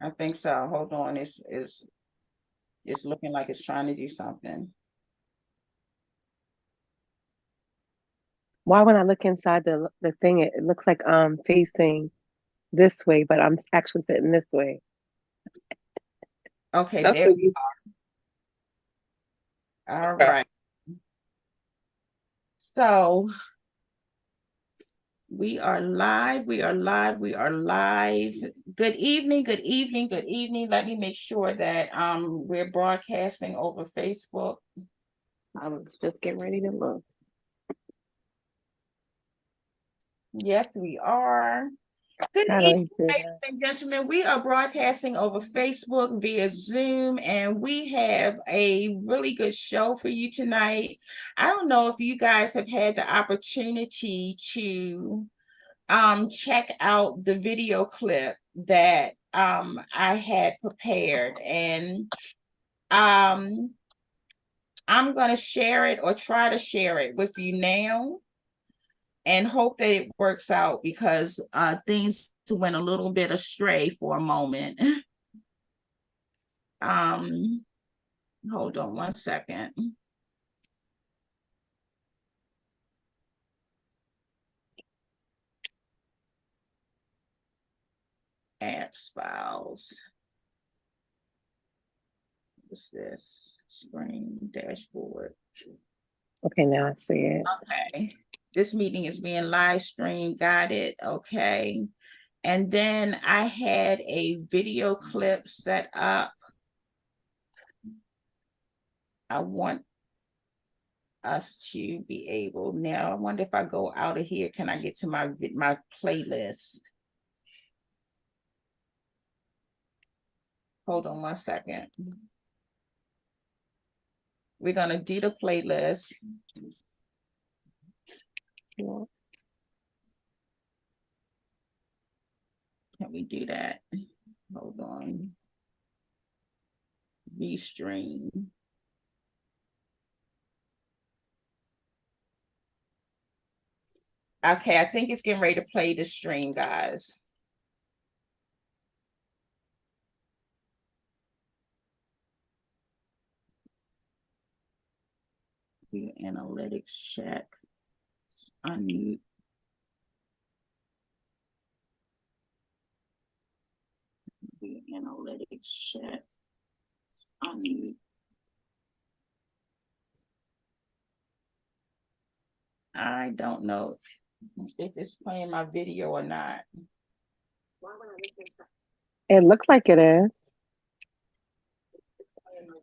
I think so. Hold on. It's looking like it's trying to do something. Why when I look inside the thing, it looks like I'm facing this way, but I'm actually sitting this way. Okay, That's there what we you. are. All Okay. right. So we are live. We are live. We are live. Good evening. Good evening. Good evening. Let me make sure that we're broadcasting over Facebook. I was just getting ready to look. Yes, we are. Good How do evening, I do ladies that? and gentlemen. We are broadcasting over Facebook via Zoom, and we have a really good show for you tonight. I don't know if you guys have had the opportunity to check out the video clip that I had prepared, and I'm going to share it or try to share it with you now and hope that it works out because things went a little bit astray for a moment. Hold on one second. Apps files. What's this? Screen dashboard. Okay, now I see it. Okay. This meeting is being live streamed. Got it. Okay. And then I had a video clip set up. I want us to be able now. I wonder if I go out of here, can I get to my playlist? Hold on one second. We're gonna do the playlist. Yeah. Can we do that? Hold on. Restream. Okay, I think it's getting ready to play the stream, guys. The analytics check. Unmute. The analytics check. Unmute. I don't know if it's playing my video or not. It looks like it is.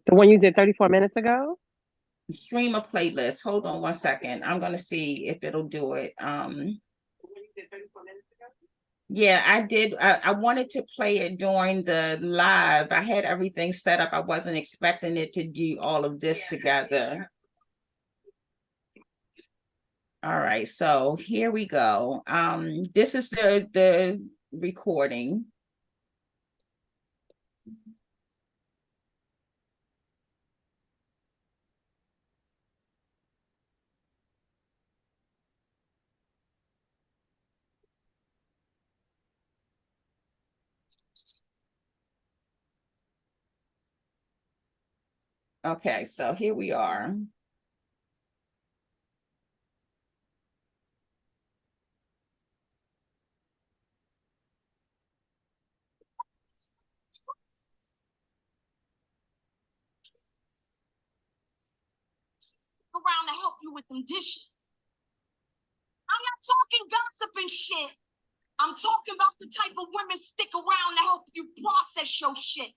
The one you did 34 minutes ago? Stream a playlist. Hold on one second. I'm gonna see if it'll do it. Yeah, I did. I wanted to play it during the live. I had everything set up. I wasn't expecting it to do all of this together. All right, so here we go. This is the recording. Okay, so here we are. Around to help you with them dishes. I'm not talking gossip and shit. I'm talking about the type of women stick around to help you process your shit.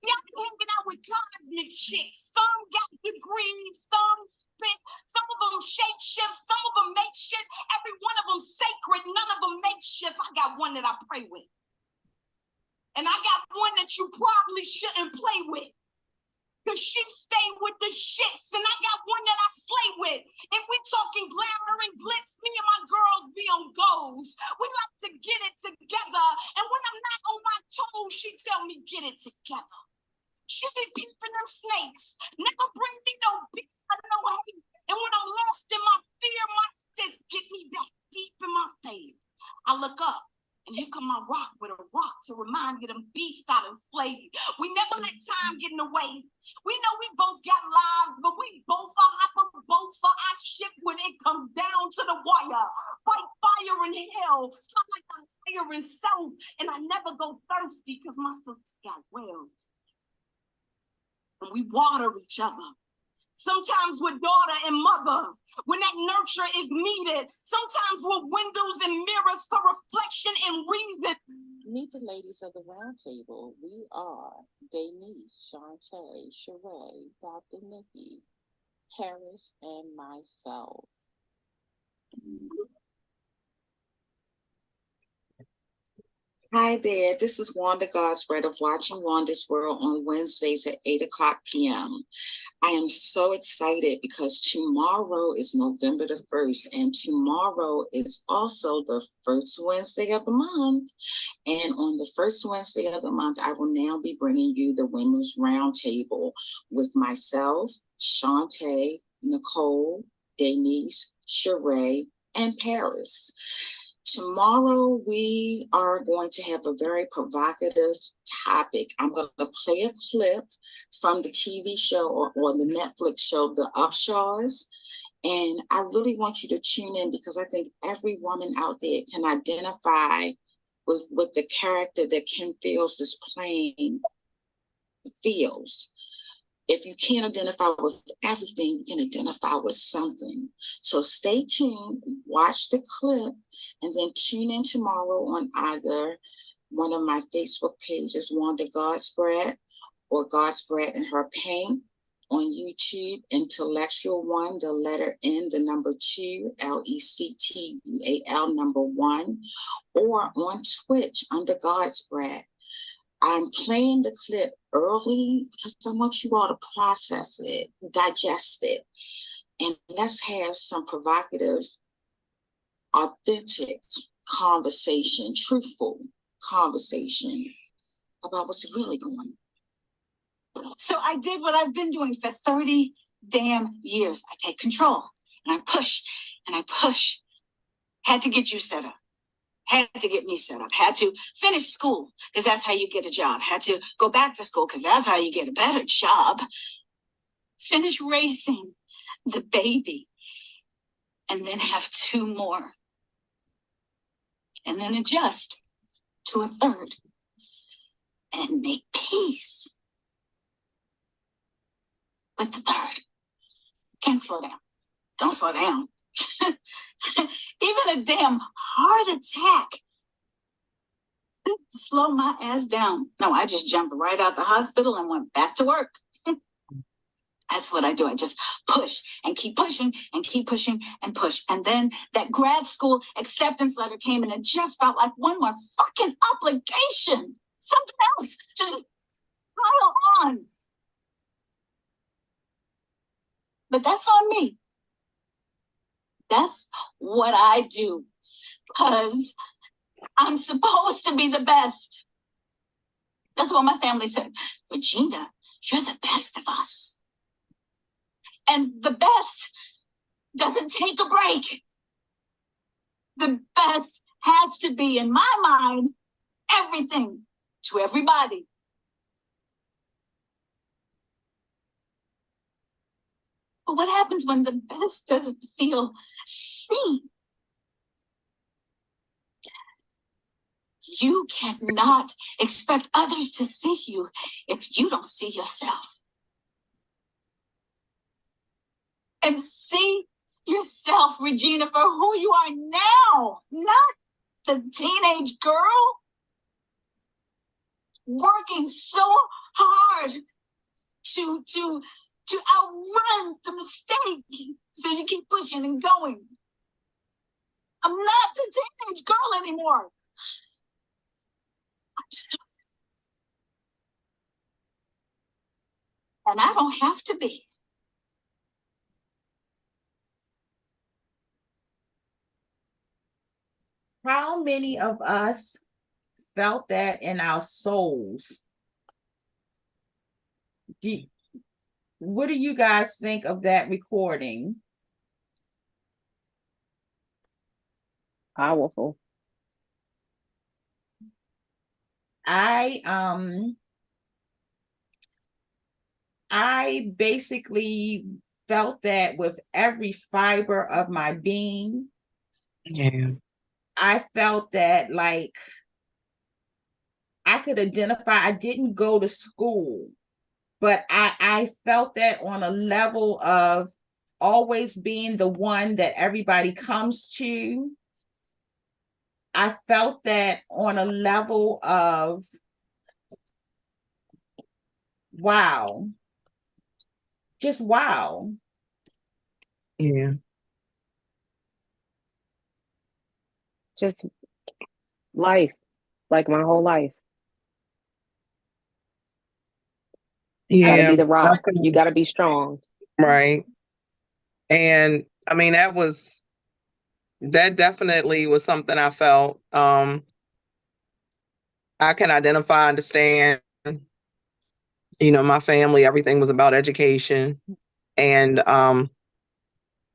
See, I've been hanging out with cosmic chicks. Some got degrees, some spit, some of them shape shift, some of them make shit. Every one of them sacred, none of them make shift. I got one that I pray with. And I got one that you probably shouldn't play with. Cause she stay with the shits, and I got one that I slay with. If we talking glamour and glitz, me and my girls be on goals. We like to get it together, and when I'm not on my toes, she tell me get it together. She be peeping them snakes, never bring me no beef or no hate. And when I'm lost in my fear, my sis get me back deep in my faith. I look up, And here come my rock with a rock to remind you them beasts got enslaved. We never let time get in the way. We know we both got lives, but we both are hyper both for our shit when it comes down to the wire. Fight fire in hell, fly like I'm fire in self, and I never go thirsty because my sisters got wells. And we water each other. Sometimes we're daughter and mother when that nurture is needed. Sometimes we're windows and mirrors for reflection and reason. Meet the ladies of the round table. We are Denise, Shantae, Sheree, Dr. Nikki, Paris, and myself. Hi there, this is Wanda GodsBratt of Watching Wanda's World on Wednesdays at 8:00 p.m. I am so excited because tomorrow is November the 1st, and tomorrow is also the first Wednesday of the month. And on the first Wednesday of the month, I will now be bringing you the Women's Roundtable with myself, Shantae, Nicole, Denise, Sheree, and Paris. Tomorrow, we are going to have a very provocative topic. I'm going to play a clip from the TV show or the Netflix show, The Upshaws. And I really want you to tune in because I think every woman out there can identify with the character that Kim Fields is playing feels. If you can't identify with everything, you can identify with something. So stay tuned, watch the clip, and then tune in tomorrow on either one of my Facebook pages, Wanda GodsBratt, or GodsBratt and Her Paint. On YouTube, Intellectual One, the letter N, the number 2, LECTUAL, number 1, or on Twitch under GodsBratt. I'm playing the clip early because I want you all to process it, digest it, and let's have some provocative, authentic conversation, truthful conversation about what's really going on. So I did what I've been doing for 30 damn years. I take control and I push and I push. Had to get you set up. Had to get me set up. Had to finish school because that's how you get a job. Had to go back to school because that's how you get a better job. Finish raising the baby and then have 2 more. And then adjust to a 3rd and make peace with the 3rd. Can't slow down. Don't slow down. Even a damn heart attack slow my ass down. No, I just jumped right out the hospital and went back to work. That's what I do. I just push and keep pushing and keep pushing and push. And then that grad school acceptance letter came and it just felt like one more fucking obligation. Something else to just pile on. But that's on me. That's what I do. Because I'm supposed to be the best. That's what my family said. Regina, you're the best of us. And the best doesn't take a break. The best has to be, in my mind, everything to everybody. But what happens when the best doesn't feel seen? You cannot expect others to see you if you don't see yourself. And see yourself, Regina, for who you are now, not the teenage girl working so hard to outrun the mistake so you keep pushing and going. I'm not the teenage girl anymore. And I don't have to be. How many of us felt that in our souls? What do you guys think of that recording? Powerful. I basically felt that with every fiber of my being. Yeah. I felt that like I could identify. I didn't go to school, but I felt that on a level of always being the one that everybody comes to. I felt that on a level of wow, just wow. Yeah. Just life, like my whole life. Gotta Yeah. be the rock. Okay. You gotta be strong. Right. And I mean, that definitely was something I felt. I can identify, understand, my family, everything was about education and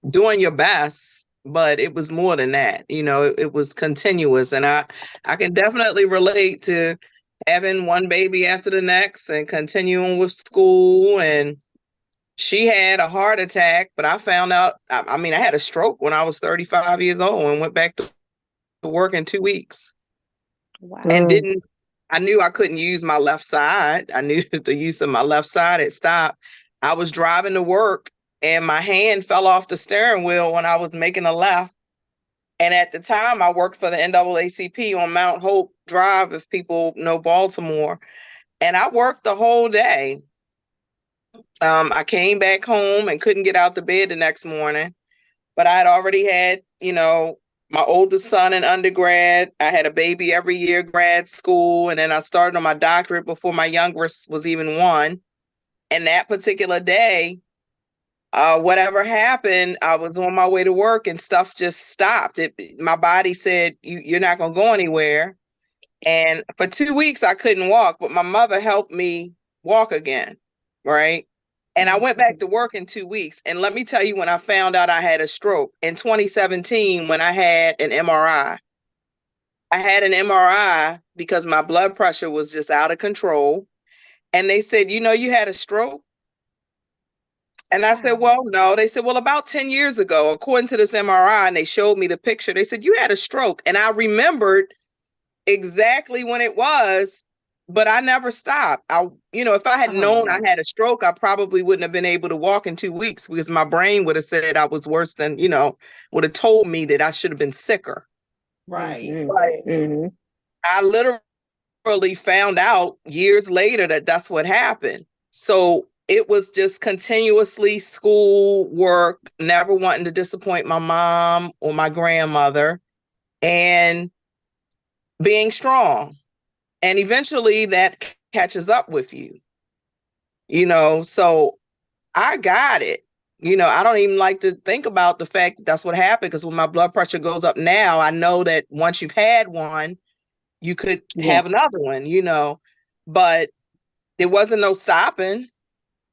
doing your best, but it was more than that. It was continuous. And I can definitely relate to having one baby after the next and continuing with school. And she had a heart attack, but I found out, I mean, I had a stroke when I was 35 years old and went back to work in 2 weeks. Wow. And I knew I couldn't use my left side. I knew the use of my left side had stopped. I was driving to work and my hand fell off the steering wheel when I was making a left. And at the time, I worked for the NAACP on Mount Hope Drive, if people know Baltimore. And I worked the whole day. I came back home and couldn't get out the bed the next morning. But I had already had, my oldest son in undergrad. I had a baby every year, grad school. And then I started on my doctorate before my youngest was even 1. And that particular day, whatever happened, I was on my way to work and stuff just stopped. My body said, you're not going to go anywhere. And for 2 weeks, I couldn't walk, but my mother helped me walk again. Right. And I went back to work in 2 weeks. And let me tell you, when I found out I had a stroke in 2017, when I had an MRI, I had an MRI because my blood pressure was just out of control. And they said, you had a stroke. And I said, well, no. They said, well, about 10 years ago, according to this MRI, and they showed me the picture, they said, you had a stroke. And I remembered exactly when it was, but I never stopped. If I had known I had a stroke, I probably wouldn't have been able to walk in 2 weeks because my brain would have said I was worse than, would have told me that I should have been sicker. Right. Mm-hmm. I literally found out years later that that's what happened. So it was just continuously school, work, never wanting to disappoint my mom or my grandmother, and being strong. And eventually that catches up with you, so I got it. I don't even like to think about the fact that that's what happened, because when my blood pressure goes up now, I know that once you've had one, you could have another one, but there wasn't no stopping.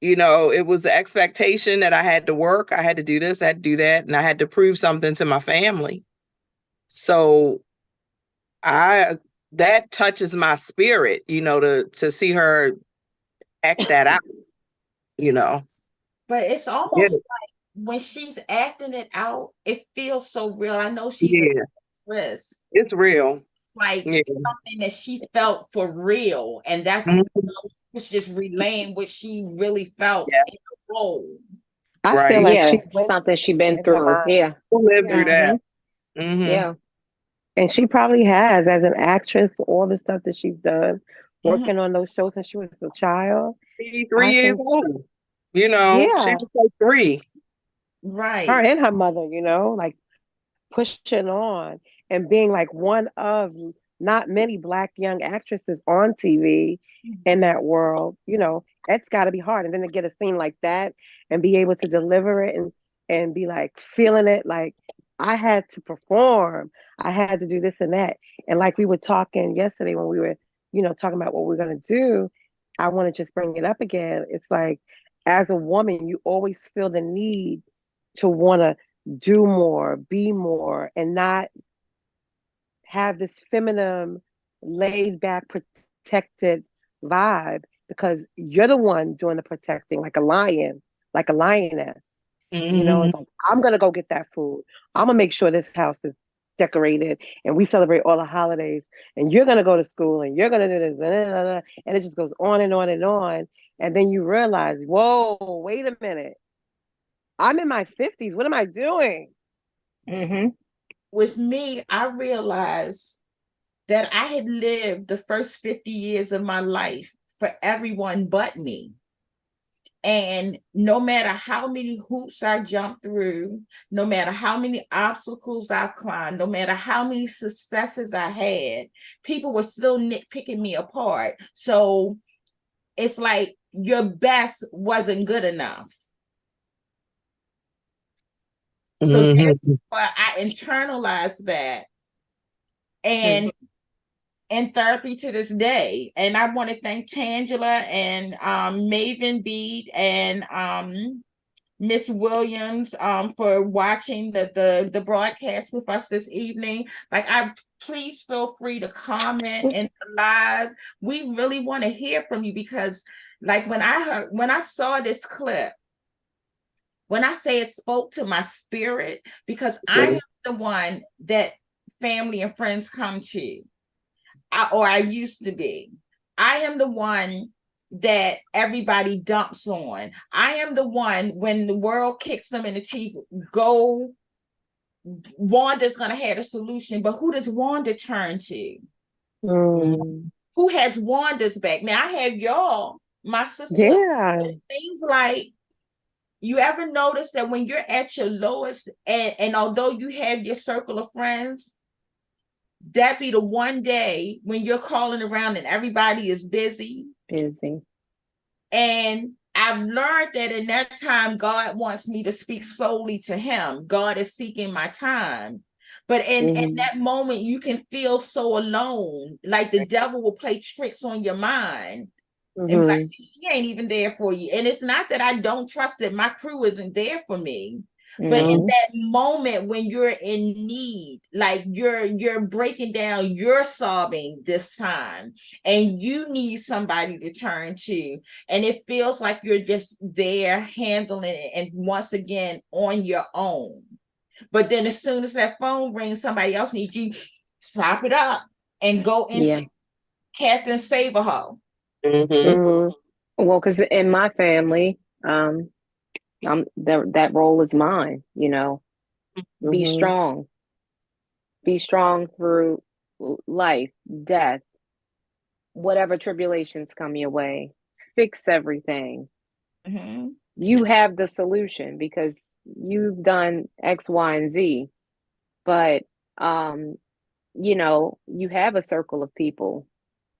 It was the expectation that I had to work, I had to do this, I had to do that, and I had to prove something to my family. So that touches my spirit, to see her act that out, But it's almost like when she's acting it out, it feels so real. I know she's a risk. It's real. Like something that she felt for real. And that's was just relaying what she really felt in the role. I feel like something she's been through. Yeah. Who lived through that? Mm-hmm. Yeah. And she probably has, as an actress, all the stuff that she's done, working on those shows since she was a child. 3 years old. She was like 3. Right. Her and her mother, like pushing on and being like one of not many Black young actresses on TV in that world. It's got to be hard. And then to get a scene like that and be able to deliver it and be like feeling it, like I had to perform. I had to do this and that. And like we were talking yesterday when we were, talking about what we're going to do, I want to just bring it up again. It's like, as a woman, you always feel the need to want to do more, be more, and not have this feminine, laid back, protected vibe because you're the one doing the protecting, like a lion, like a lioness. You know, Mhm. it's like, I'm going to go get that food. I'm going to make sure this house is decorated and we celebrate all the holidays. And you're going to go to school and you're going to do this. And it just goes on and on and on. And then you realize, whoa, wait a minute. I'm in my 50s. What am I doing? Mm-hmm. With me, I realized that I had lived the first 50 years of my life for everyone but me. And no matter how many hoops I jumped through, no matter how many obstacles I've climbed, no matter how many successes I had, people were still nitpicking me apart. So it's like your best wasn't good enough. So Mhm. I internalized that. And in therapy to this day. And I want to thank Tangela and Maven Beat and Miss Williams for watching the broadcast with us this evening. Like, please feel free to comment in the live. We really want to hear from you because, like, when I saw this clip, when I say it spoke to my spirit, because I am the one that family and friends come to. I used to be. I am the one that everybody dumps on. I am the one when the world kicks them in the teeth, go, Wanda's going to have a solution, but who does Wanda turn to? Who has Wanda's back? Now, I have y'all, my sister. Yeah. Things like, you ever notice that when you're at your lowest, and although you have your circle of friends, that be the one day when you're calling around and everybody is busy. And I've learned that in that time, God wants me to speak solely to him. God is seeking my time. But in that moment, you can feel so alone. Like the devil will play tricks on your mind. And be like, see, she ain't even there for you. And it's not that I don't trust that my crew isn't there for me. But in that moment when you're in need, like you're breaking down, you're sobbing this time, and you need somebody to turn to, and it feels like you're just there handling it, and once again on your own. But then as soon as that phone rings, somebody else needs you, stop it up and go into Captain Saberho. Well, because in my family, that role is mine, you know. Be strong. Be strong through life, death, whatever tribulations come your way. Fix everything. You have the solution because you've done X, Y, and Z. But you know, you have a circle of people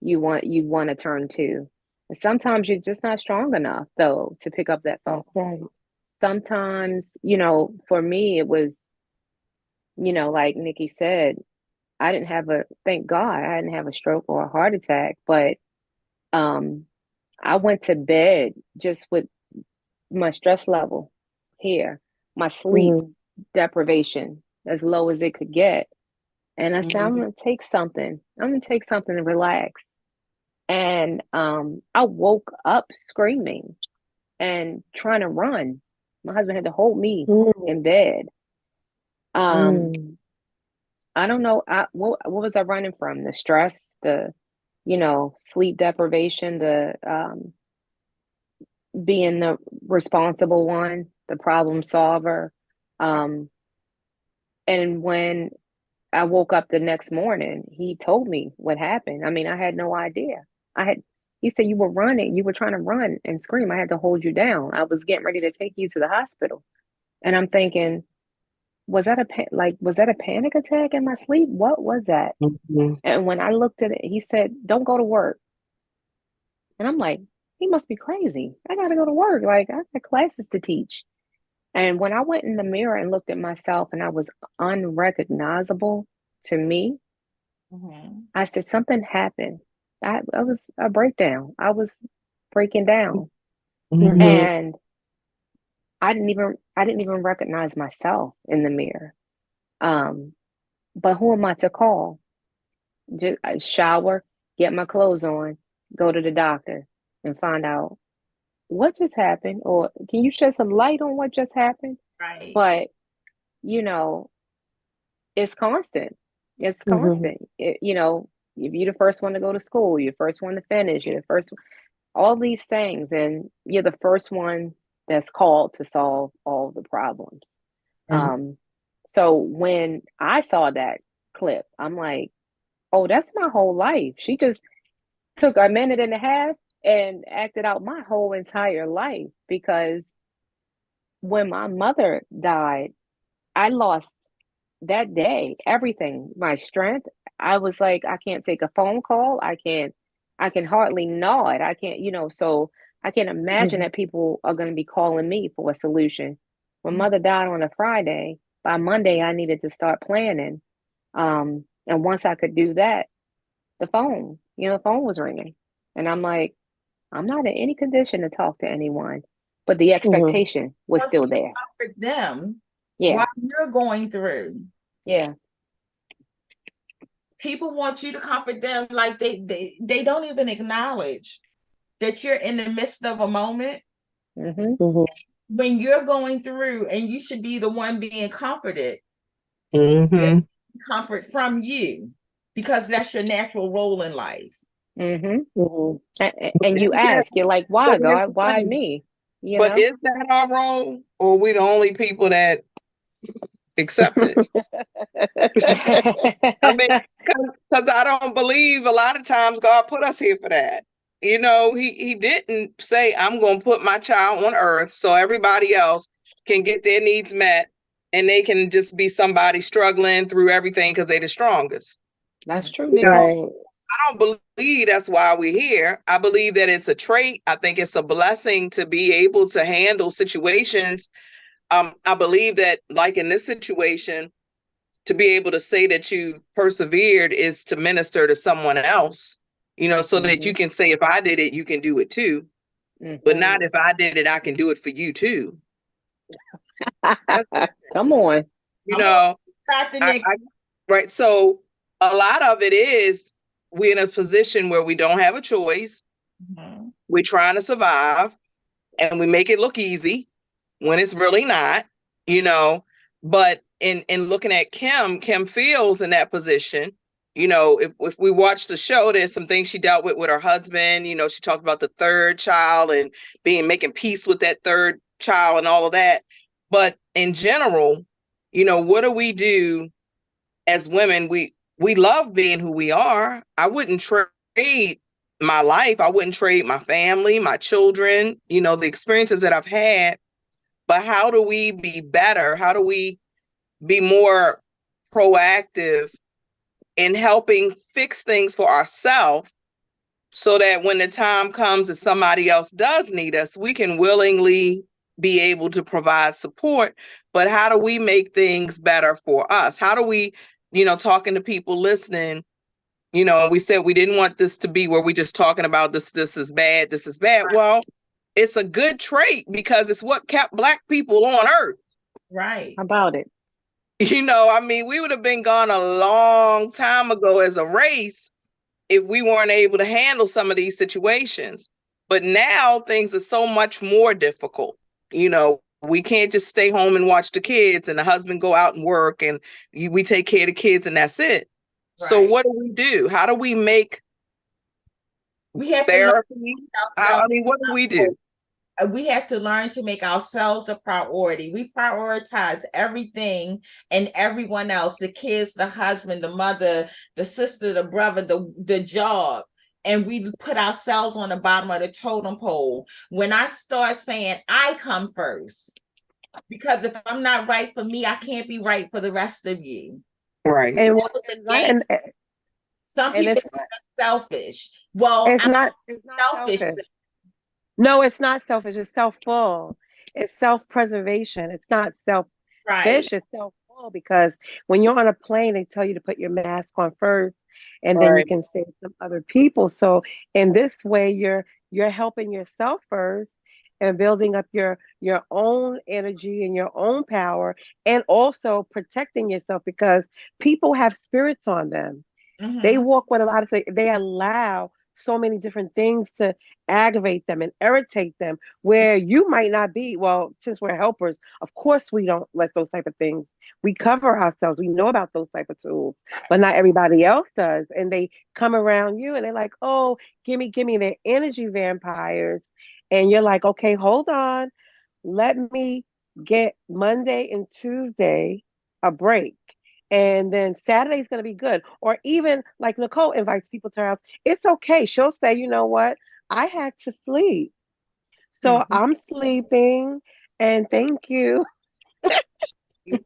you want to turn to. And sometimes you're just not strong enough though to pick up that phone. That's right. Sometimes, you know, for me it was, you know, like Nikki said, thank God I didn't have a stroke or a heart attack, but I went to bed just with my stress level here, my sleep deprivation as low as it could get. And I said, I'm gonna take something. I'm gonna take something to relax. And I woke up screaming and trying to run. My husband had to hold me in bed. I don't know. What was I running from? The stress, the, you know, sleep deprivation, the being the responsible one, the problem solver. And when I woke up the next morning, he told me what happened. I mean, I had no idea. He said, you were running, you were trying to run and scream. I had to hold you down. I was getting ready to take you to the hospital. And I'm thinking, was that a panic attack in my sleep? What was that? And when I looked at it, he said, don't go to work. And I'm like, he must be crazy. I got to go to work. Like, I got classes to teach. And when I went in the mirror and looked at myself and I was unrecognizable to me, I said, something happened. I was a breakdown. I was breaking down. And I didn't even recognize myself in the mirror. But who am I to call? Just shower, get my clothes on, go to the doctor, and find out what just happened, or can you shed some light on what just happened? Right. But you know, it's constant. It's constant. If you're the first one to go to school, you're the first one to finish, you're the first, all these things, and you're the first one that's called to solve all the problems. So when I saw that clip, I'm like, oh, that's my whole life. She just took a minute and a half and acted out my whole entire life, because when my mother died, I lost that day everything, my strength. I was like, I can't take a phone call. I can hardly nod. I can't, so I can imagine that people are going to be calling me for a solution. When mother died on a Friday, by Monday, I needed to start planning. And once I could do that, the phone was ringing. And I'm like, I'm not in any condition to talk to anyone. But the expectation was But still you there. comfort them Yeah. while you're going through. Yeah. People want you to comfort them, like they don't even acknowledge that you're in the midst of a moment when you're going through, and you should be the one being comforted. Comfort from you, because that's your natural role in life. And you ask, you're like, why, God? Why me? But is that our role, or are we the only people that accept it? I mean, because I don't believe a lot of times God put us here for that. He didn't say, I'm going to put my child on earth so everybody else can get their needs met and they can just be somebody struggling through everything because they're the strongest. That's true. I don't believe that's why we're here. I believe that it's a trait. I think it's a blessing to be able to handle situations. I believe that, like in this situation, to be able to say that you persevered is to minister to someone else, so that you can say, if I did it, you can do it too. But not if I did it, I can do it for you too. Come on. Right. So a lot of it is we're in a position where we don't have a choice. We're trying to survive, and we make it look easy when it's really not, but in looking at Kim feels in that position. If we watch the show, there's some things she dealt with her husband. She talked about the third child and making peace with that third child and all of that. But in general, what do we do as women? We love being who we are. I wouldn't trade my life. I wouldn't trade my family, my children, the experiences that I've had. But how do we be better? How do we be more proactive in helping fix things for ourselves, so that when the time comes that somebody else does need us, we can willingly be able to provide support? But how do we make things better for us? How do we, talking to people listening, we said we didn't want this to be where we just talking about this is bad, this is bad. Right. Well, it's a good trait because it's what kept Black people on earth. Right. How about it? We would have been gone a long time ago as a race if we weren't able to handle some of these situations. But now things are so much more difficult. We can't just stay home and watch the kids and the husband go out and work and we take care of the kids and that's it. Right. So what do we do? How do we make therapy? What do we do? We have to learn to make ourselves a priority. We prioritize everything and everyone else, the kids, the husband, the mother, the sister, the brother, the job. And we put ourselves on the bottom of the totem pole. When I start saying I come first, because if I'm not right for me, I can't be right for the rest of you. Right. And some people are selfish. Well, it's not selfish. No, it's not selfish. It's self-full. It's self-preservation. It's not selfish. Right. It's self-full, because when you're on a plane, they tell you to put your mask on first, and then you can save some other people. So in this way, you're helping yourself first and building up your own energy and your own power, and also protecting yourself, because people have spirits on them. They walk with a lot of things. They allow so many different things to aggravate them and irritate them where you might not be. Well, since we're helpers, of course we don't let those type of things. We cover ourselves. We know about those type of tools, but not everybody else does. And they come around you and they're like, oh, gimme. They're energy vampires. And you're like, okay, hold on. Let me get Monday and Tuesday a break. And then Saturday's going to be good. Or even like Nicole invites people to her house. It's okay. She'll say, you know what? I had to sleep. So I'm sleeping and thank you. But you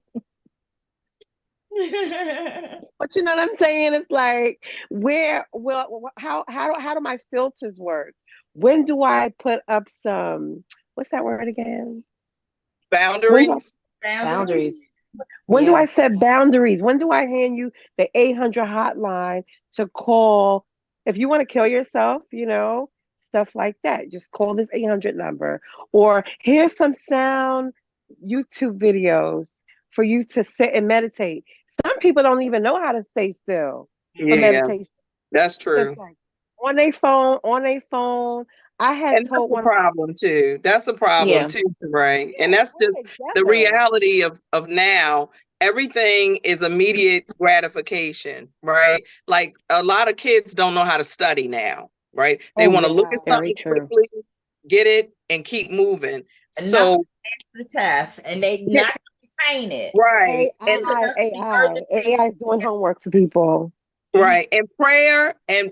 know what I'm saying? It's like, how do my filters work? When do I put up some, what's that word again? Boundaries. Boundaries. When do I set boundaries? When do I hand you the 800 hotline to call? If you want to kill yourself, stuff like that, just call this 800 number. Or here's some sound YouTube videos for you to sit and meditate. Some people don't even know how to stay still for meditation. That's true. Like on their phone. I had and told that's a problem too. That's a problem too, right? And that's just the reality of now. Everything is immediate gratification, right? Like a lot of kids don't know how to study now, right? They want to look at something quickly, get it, and keep moving. And so the test, and they not retain it, right? AI is doing homework for people. Right. And prayer and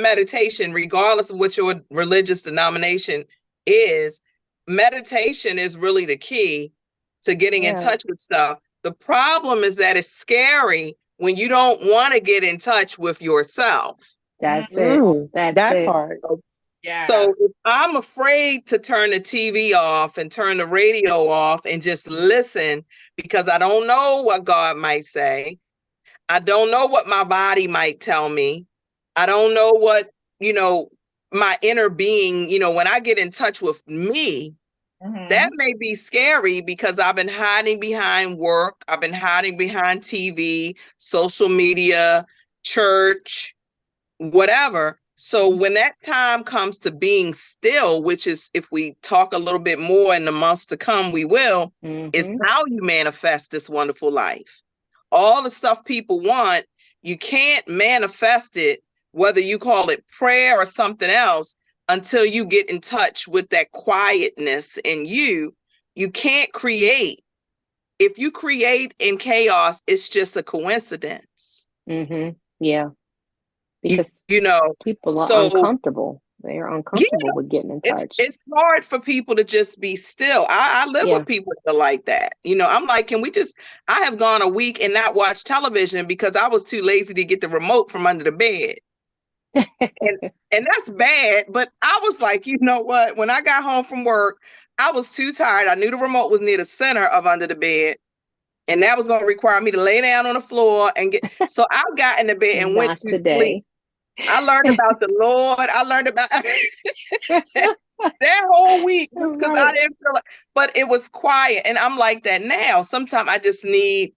meditation, regardless of what your religious denomination is, meditation is really the key to getting in touch with stuff. The problem is that it's scary when you don't want to get in touch with yourself. That's it. That's that it. part. Yeah. So if I'm afraid to turn the TV off and turn the radio off and just listen because I don't know what God might say. I don't know what my body might tell me. I don't know what, my inner being, when I get in touch with me, that may be scary because I've been hiding behind work. I've been hiding behind TV, social media, church, whatever. So when that time comes to being still, which is, if we talk a little bit more in the months to come, we will, is how you manifest this wonderful life. All the stuff people want, you can't manifest it, whether you call it prayer or something else, until you get in touch with that quietness in you. You can't create. If you create in chaos, it's just a coincidence. Yeah. Because people are uncomfortable. They are uncomfortable with getting in touch. It's hard for people to just be still. I live with people that are like that. I'm like, I have gone a week and not watched television because I was too lazy to get the remote from under the bed. and that's bad. But I was like, you know what? When I got home from work, I was too tired. I knew the remote was near the center of under the bed. And that was going to require me to lay down on the floor and so I got in the bed and went to sleep. I learned about the Lord. I learned about that whole week because I didn't feel but it was quiet. And I'm like that now. Sometimes I just need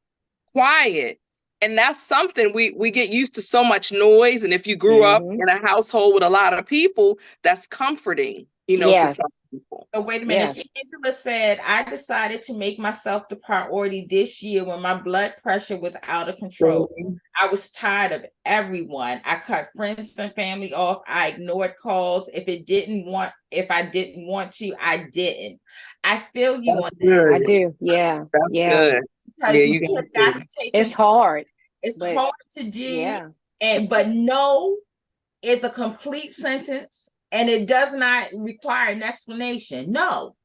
quiet. And that's something we get used to so much noise. And if you grew up in a household with a lot of people, that's comforting, to some people. So wait a minute. Angela said, I decided to make myself the priority this year when my blood pressure was out of control. I was tired of everyone. I cut friends and family off. I ignored calls. If I didn't want to, I didn't. I feel you on that. I do. Yeah. That's good. Because you have got to take it's hard. It's hard to do. Yeah. But no is a complete sentence. And it does not require an explanation. No,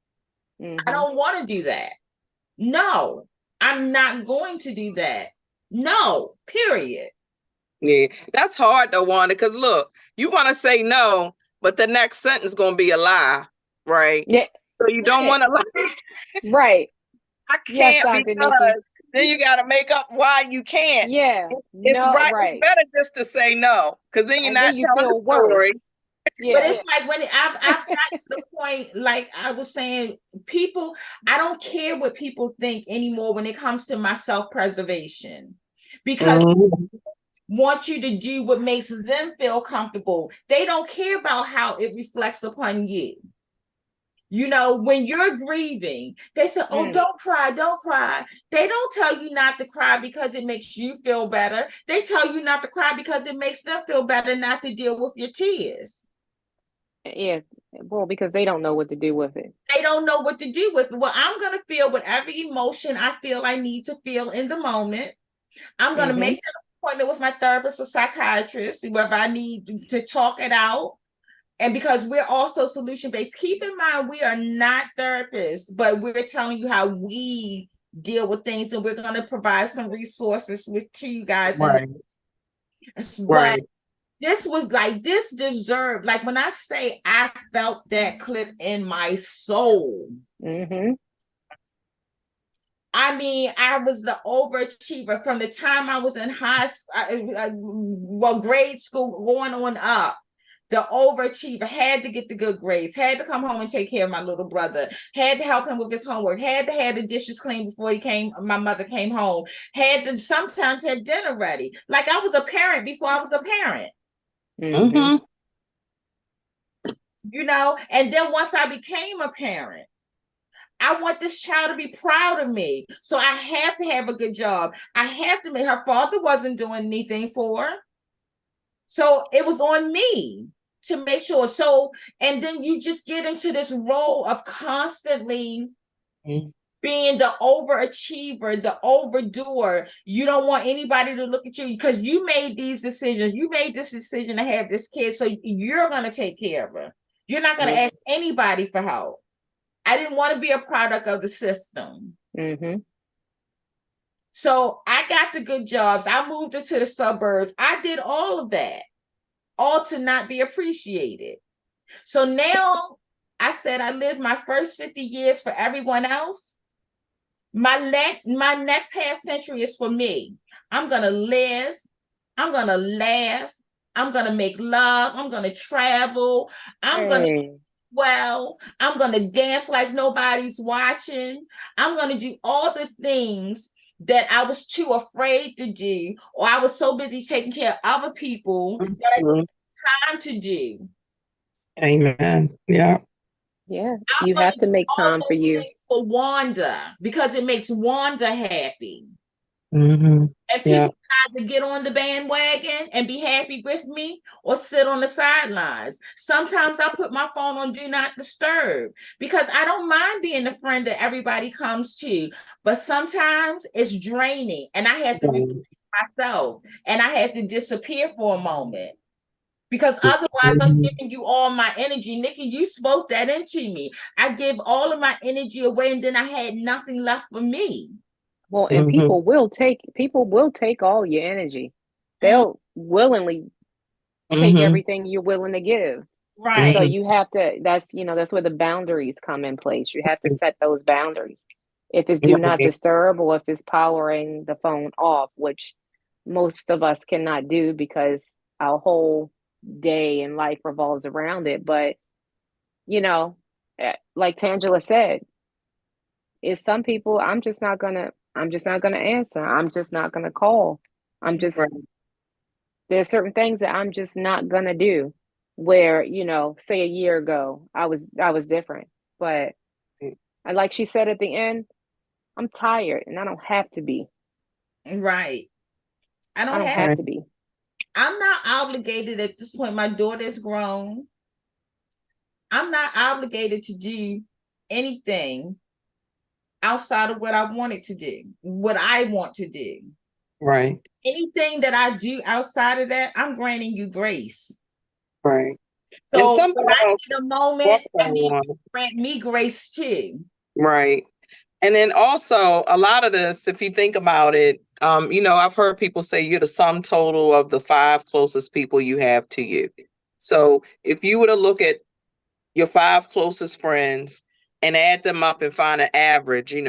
I don't want to do that. No, I'm not going to do that. No, period. Yeah, that's hard though, Wanda, because look, you want to say no, but the next sentence is going to be a lie, right? Yeah. So you don't want to lie. Right. I can't because then you got to make up why you can't. Yeah. It's right. It's better just to say no, because then you're not telling the story. Yeah. But it's like when I've gotten to the point, like I was saying, people, I don't care what people think anymore when it comes to my self-preservation. Because want you to do what makes them feel comfortable. They don't care about how it reflects upon you. You know, when you're grieving, they say, oh, don't cry, don't cry. They don't tell you not to cry because it makes you feel better. They tell you not to cry because it makes them feel better not to deal with your tears. Yeah, well, because they don't know what to do with it. They don't know what to do with it. Well, I'm going to feel whatever emotion I feel I need to feel in the moment. I'm going to make an appointment with my therapist or psychiatrist, whether I need to talk it out. And because we're also solution-based, keep in mind, we are not therapists, but we're telling you how we deal with things, and we're going to provide some resources to you guys. Right. But this was like, this deserved, like when I say I felt that clip in my soul. I mean, I was the overachiever from the time I was in high school, grade school, going on up. The overachiever, had to get the good grades, had to come home and take care of my little brother, had to help him with his homework, had to have the dishes clean before my mother came home, had to sometimes have dinner ready. Like I was a parent before I was a parent. You know, and then once I became a parent, I want this child to be proud of me. So I have to have a good job. I have to make, her father wasn't doing anything for her. So it was on me to make sure. So, and then you just get into this role of constantly being the overachiever, the overdoer. You don't want anybody to look at you because you made these decisions. You made this decision to have this kid. So you're going to take care of her. You're not going to ask anybody for help. I didn't want to be a product of the system. So I got the good jobs. I moved into the suburbs. I did all of that, all to not be appreciated. So now I said I lived my first 50 years for everyone else. My next half century is for me. I'm going to live. I'm going to laugh. I'm going to make love. I'm going to travel. I'm going to I'm going to dance like nobody's watching. I'm going to do all the things that I was too afraid to do, or I was so busy taking care of other people that I didn't have time to do. Amen. Yeah. Yeah. You have to make time for you. For Wanda, because it makes Wanda happy. And people try to get on the bandwagon and be happy with me or sit on the sidelines. Sometimes I put my phone on do not disturb because I don't mind being the friend that everybody comes to, but sometimes it's draining and I have to replace myself and I have to disappear for a moment. Because otherwise, I'm giving you all my energy. Nikki, you spoke that into me. I give all of my energy away, and then I had nothing left for me. Well, and people will take all your energy. They'll willingly take everything you're willing to give. Right. So you have to, that's where the boundaries come in place. You have to set those boundaries. If it's do not disturb or if it's powering the phone off, which most of us cannot do because our whole day and life revolves around it. But, like Tangela said, if some people, I'm just not gonna answer. I'm just not gonna call. There's certain things that I'm just not gonna do. Where, say a year ago, I was different. But like she said at the end, I'm tired and I don't have to be. Right. I don't have to be. I'm not obligated at this point. My daughter's grown. I'm not obligated to do anything outside of what I wanted to do, what I want to do. Right. Anything that I do outside of that, I'm granting you grace. Right. So when I need a moment, I need to grant me grace too. Right. And then also a lot of this, if you think about it, I've heard people say you're the sum total of the 5 closest people you have to you. So if you were to look at your 5 closest friends and add them up and find an average, and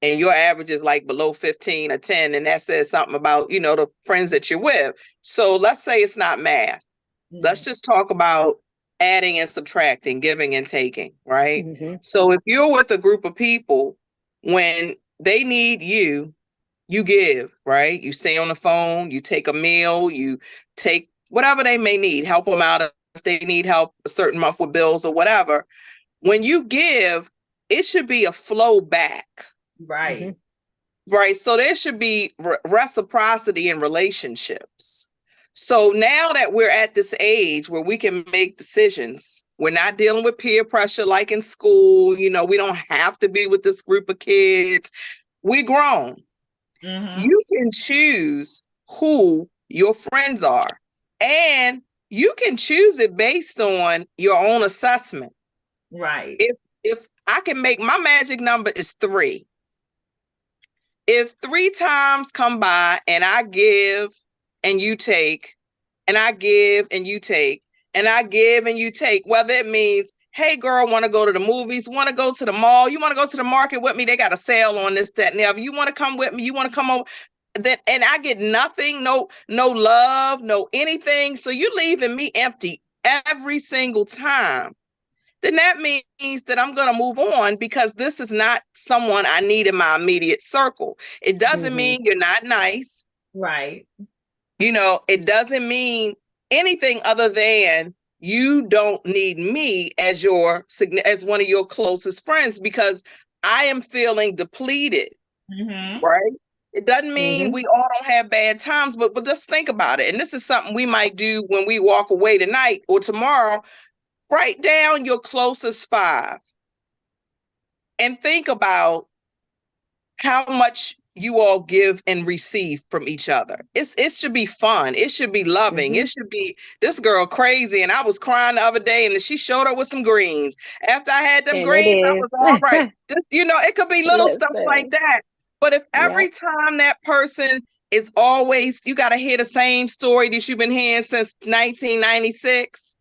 your average is like below 15 or 10, and that says something about, the friends that you're with. So let's say it's not math. Let's just talk about adding and subtracting, giving and taking, right? So if you're with a group of people, when they need you, you give, right? You stay on the phone, you take a meal, you take whatever they may need, help them out if they need help a certain month with bills or whatever. When you give, it should be a flow back. Right. Right. So there should be reciprocity in relationships. So now that we're at this age where we can make decisions, we're not dealing with peer pressure like in school. You know, we don't have to be with this group of kids. We're grown. You can choose who your friends are, and you can choose it based on your own assessment. Right. If I can make, my magic number is 3. If 3 times come by and I give and you take, and I give and you take, and I give and you take, whether it means, hey girl, want to go to the movies, want to go to the mall, you want to go to the market with me, they got a sale on this, that, and the other, you want to come with me, you want to come over, then, and I get nothing, no love, no anything, so you leaving me empty every single time, then that means that I'm going to move on, because this is not someone I need in my immediate circle. It doesn't mean you're not nice. Right. You know, it doesn't mean anything other than you don't need me as one of your closest friends, because I am feeling depleted. Right. It doesn't mean we all don't have bad times, but just think about it. And this is something we might do when we walk away tonight or tomorrow. Write down your closest 5 and think about how much you all give and receive from each other. It should be fun. It should be loving. It should be, this girl crazy. And I was crying the other day and she showed up with some greens. After I had them greens, I was all right. You know, it could be little stuff like that. But if every time that person is always, you got to hear the same story that you've been hearing since 1996.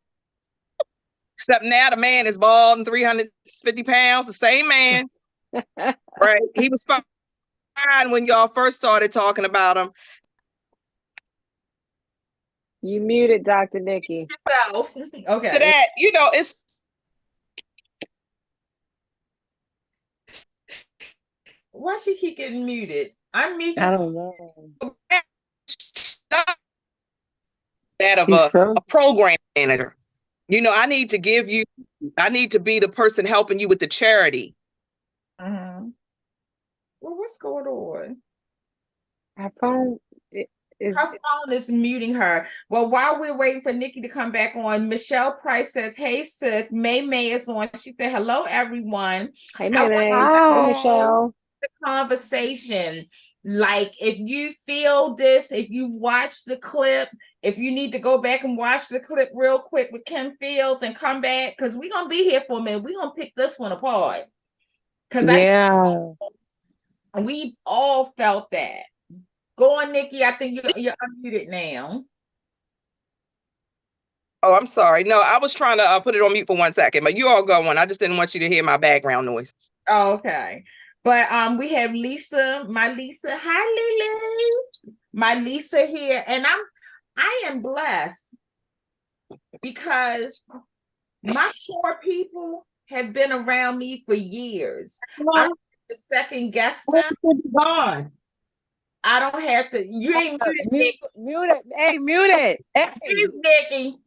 Except now the man is bald and 350 pounds, the same man. Right? He was fine when y'all first started talking about him. You muted, Dr. Nikki. Okay. To that, you know, it's why she keep getting muted? Unmute. I don't know. That of a program manager. You know, I need to be the person helping you with the charity. Well, what's going on? Her phone is muting her. Well, while we're waiting for Nikki to come back on, Michelle Price says, hey sis, May is on. She said, hello everyone. Hey May. Hi Michelle. The conversation, like if you feel this, if you've watched the clip, if you need to go back and watch the clip real quick with Kim Fields and come back, because we're gonna be here for a minute. We're gonna pick this one apart, because we all felt that. Go on, Nikki. I think you're unmuted now. Oh, I'm sorry. No, I was trying to put it on mute for 1 second, but you all go on. I just didn't want you to hear my background noise. Okay. But we have Lisa, my Lisa. Hi, Lily. My Lisa here. And I am blessed because my core people have been around me for years. I don't have to second guess them. I don't have to. You ain't muted. Mute it. Hey, mute it. Hey, Nikki.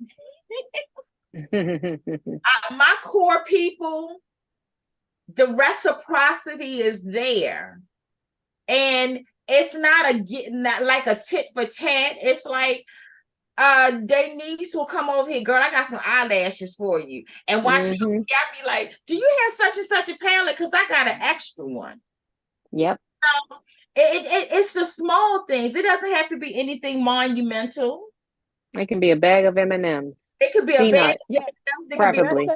My core people, the reciprocity is there, and it's not like a tit for tat. It's like Denise will come over here, girl, I got some eyelashes for you, and watch I'll be like, do you have such and such a palette, because I got an extra one. Yep. It's the small things. It doesn't have to be anything monumental. It can be a bag of M&Ms. It could be a bag of M&Ms. Preferably.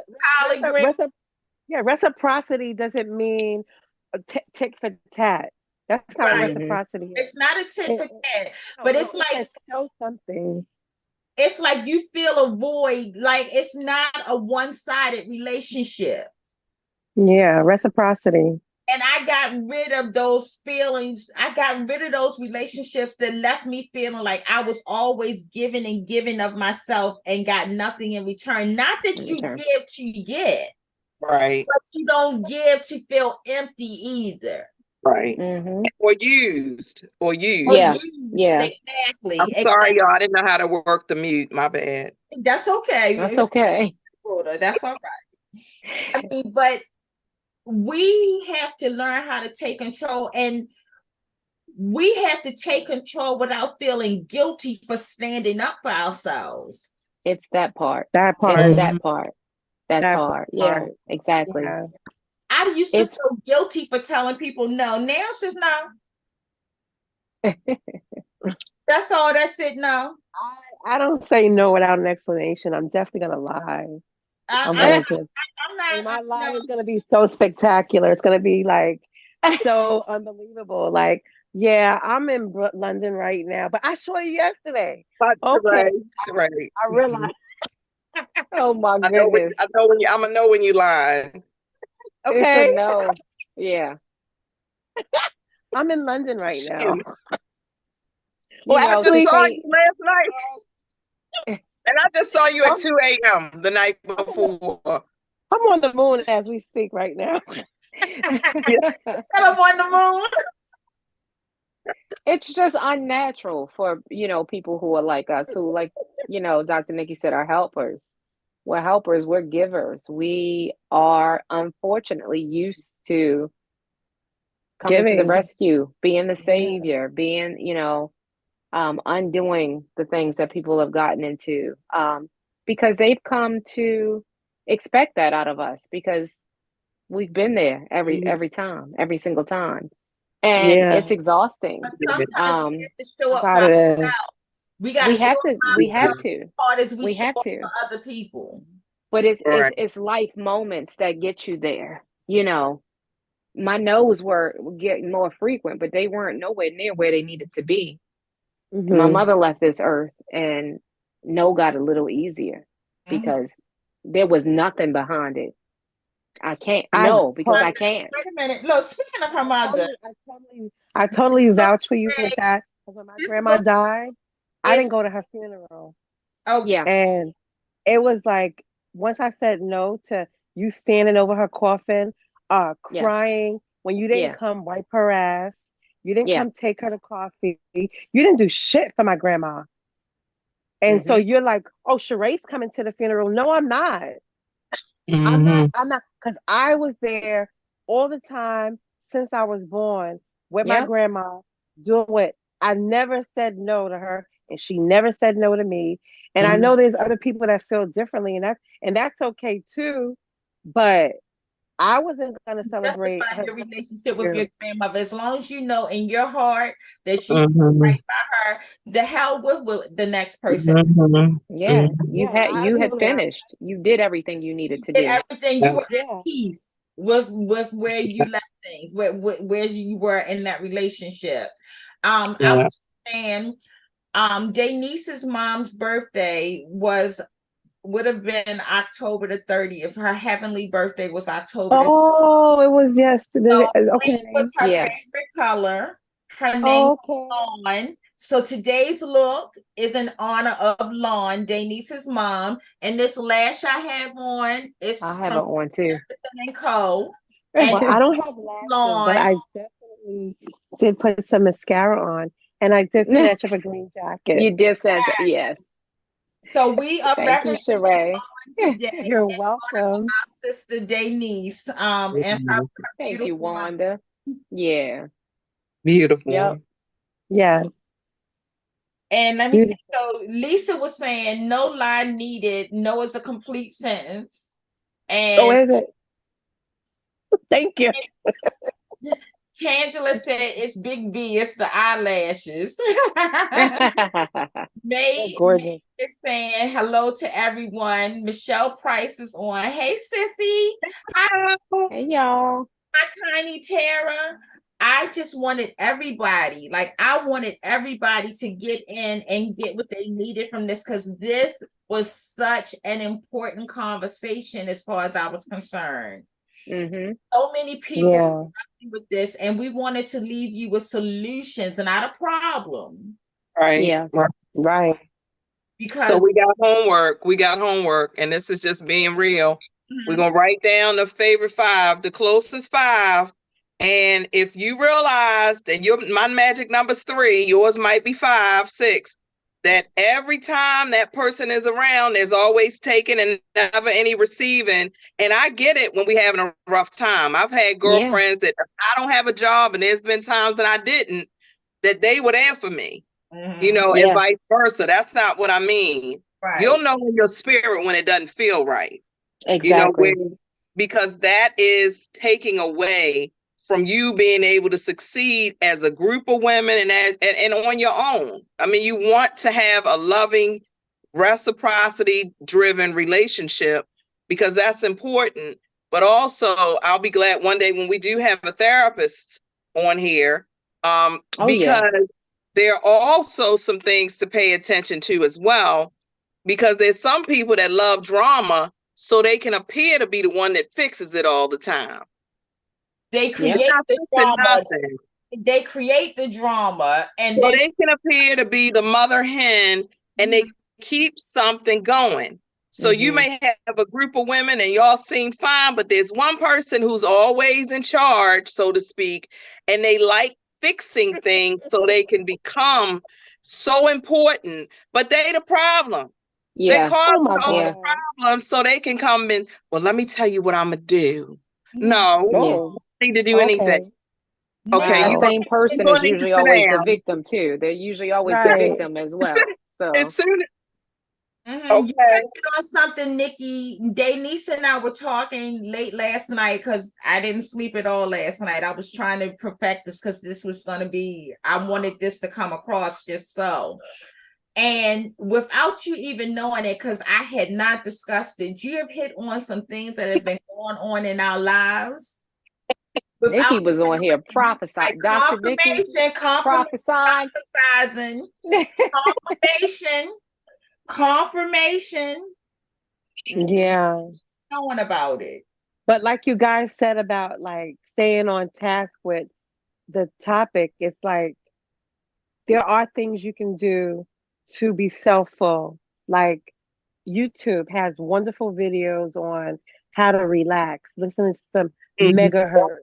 Reciprocity doesn't mean tit for tat. That's not reciprocity. It's not a tit for tat, but it's like show something. It's like you feel a void, like it's not a one-sided relationship. Yeah, reciprocity. And I got rid of those feelings. I got rid of those relationships that left me feeling like I was always giving and giving of myself and got nothing in return. Not that you give to get. Right. But you don't give to feel empty either. Right. Mm-hmm. Or used. Or used. Or Yeah. you- Yeah. Exactly. I'm sorry, y'all. I didn't know how to work the mute. My bad. That's okay. That's okay. That's all right. I mean, but we have to learn how to take control, and we have to take control without feeling guilty for standing up for ourselves. It's that part. That part. It's that part. That's That hard. Yeah, part. exactly. Yeah. I used to It's feel guilty for telling people no. Now it's just no. That's all. That's it. No. I don't say no without an explanation. I'm definitely gonna lie. I'm I'm gonna just not. my lie No. is gonna be so spectacular. It's gonna be like so unbelievable. Like, yeah, I'm in London right now, but I saw you yesterday. Okay, Right. I realize. oh my I know when goodness. I'm gonna know when you lying. It's Okay, a no. Yeah. I'm in London right now. You I know, just to actually, saw say you last night. And I just saw you at 2 a.m. the night before. I'm on the moon as we speak right now. I'm on the moon. it's just unnatural for, people who are like us, who like, Dr. Nikki said, are helpers. We're helpers, we're givers. We are unfortunately used to coming to the Giving. rescue, being the savior, being, undoing the things that people have gotten into, because they've come to expect that out of us, because we've been there every time, every single time, and Yeah. it's exhausting. But sometimes we have to show up for About it. ourselves. We got We to have show to. up We for have ourselves to. as hard as we We show have up to. for other people. But it's Right. it's life moments that get you there. My no's were getting more frequent, but they weren't nowhere near where they needed to be. Mhm. My mother left this earth, and no got a little easier because there was nothing behind it. I can't because I can't. Wait a minute. Look, speaking of her mother, I totally vouch for you with that. Because when my this grandma book died, I is didn't go to her funeral. oh Yeah. And it was like, once I said no to you standing over her coffin, Yeah. crying, when you didn't Yeah. come wipe her ass, you didn't Yeah. come take her to coffee, you didn't do shit for my grandma. And so you're like, oh, Sheree's coming to the funeral. No, I'm not. I'm not, because I was there all the time since I was born with my Yep. grandma doing what I never said no to her, and she never said no to me. And I know there's other people that feel differently, and that's okay too. But I wasn't gonna celebrate justify her. your relationship with your grandmother as long as you know in your heart that you Mhm. right by her. The hell with the next person. Yeah. I You agree had with that. finished. You did everything you needed to Did do. everything you were Yeah. at peace with where you left things, where you were in that relationship. I was saying, Denise's mom's birthday would have been October the 30th. Her heavenly birthday was October the 30th. Oh, it was yesterday. So Okay. green was her Yeah. favorite color. Her name Okay. was Lawn. So today's look is in honor of Lawn, Denise's mom. And this lash I have on is I have it from on too. Jefferson and Co. And Well, I don't have lashes, but Lawn. I definitely did put some mascara on, and I did snatch up a green jacket. You did say that. Yes. So we are Thank you, representing Sheree. Lawn today. You're in honor of welcome. our sister Denise. And her Thank you, beautiful mom. Wanda. Yeah. Beautiful. Yep. Yes. And let me see. So Lisa was saying, no lie needed. No is a complete sentence. Oh, And is it? Thank you. Tangela said it's Big B, it's the eyelashes. May Gorgeous. is saying hello to everyone. Michelle Price is on. Hey, sissy. Hi, Hey, y'all. my tiny Tara. I just wanted everybody, I wanted everybody to get in and get what they needed from this, because this was such an important conversation as far as I was concerned. So many people with this, and we wanted to leave you with solutions and not a problem. Right. Yeah. Right. Because So we got homework, and this is just being real. We're gonna write down the favorite 5, the closest 5, And if you realize that my magic number's 3, yours might be 5, 6, that every time that person is around, there's always taking and never any receiving. And I get it when we having a rough time. I've had girlfriends that I don't have a job, and there's been times that I didn't, that they were there for me, you know, and vice versa. That's not what I mean. Right. You'll know in your spirit when it doesn't feel right. Exactly. You know, because that is taking away from you being able to succeed as a group of women and on your own. I mean, you want to have a loving, reciprocity driven relationship because that's important. But also, I'll be glad one day when we do have a therapist on here, because there are also some things to pay attention to as well, because there's some people that love drama so they can appear to be the one that fixes it all the time. They create the drama. They create the drama, and so they can appear to be the mother hen, and they keep something going. So you may have a group of women and y'all seem fine, but there's one person who's always in charge, so to speak, and they like fixing things so they can become so important, but they the problem. They cause the problem so they can come in. Well, let me tell you what I'm gonna do. No, need to do anything. Okay, that same person is usually always the victim too. They're usually always the victim as well. So as soon You touched on something, Nikki. Denise and I were talking late last night because I didn't sleep at all last night. I was trying to perfect this because this was going to be, I wanted this to come across just so. And without you even knowing it, because I had not discussed it, you have hit on some things that have been going on in our lives. Nikki was on here prophesying. Dr. Nikki prophesying. Confirmation. Yeah. Knowing about it. But like you guys said about like staying on task with the topic, it's like there are things you can do to be self-full. Like YouTube has wonderful videos on how to relax, listen to some megahertz.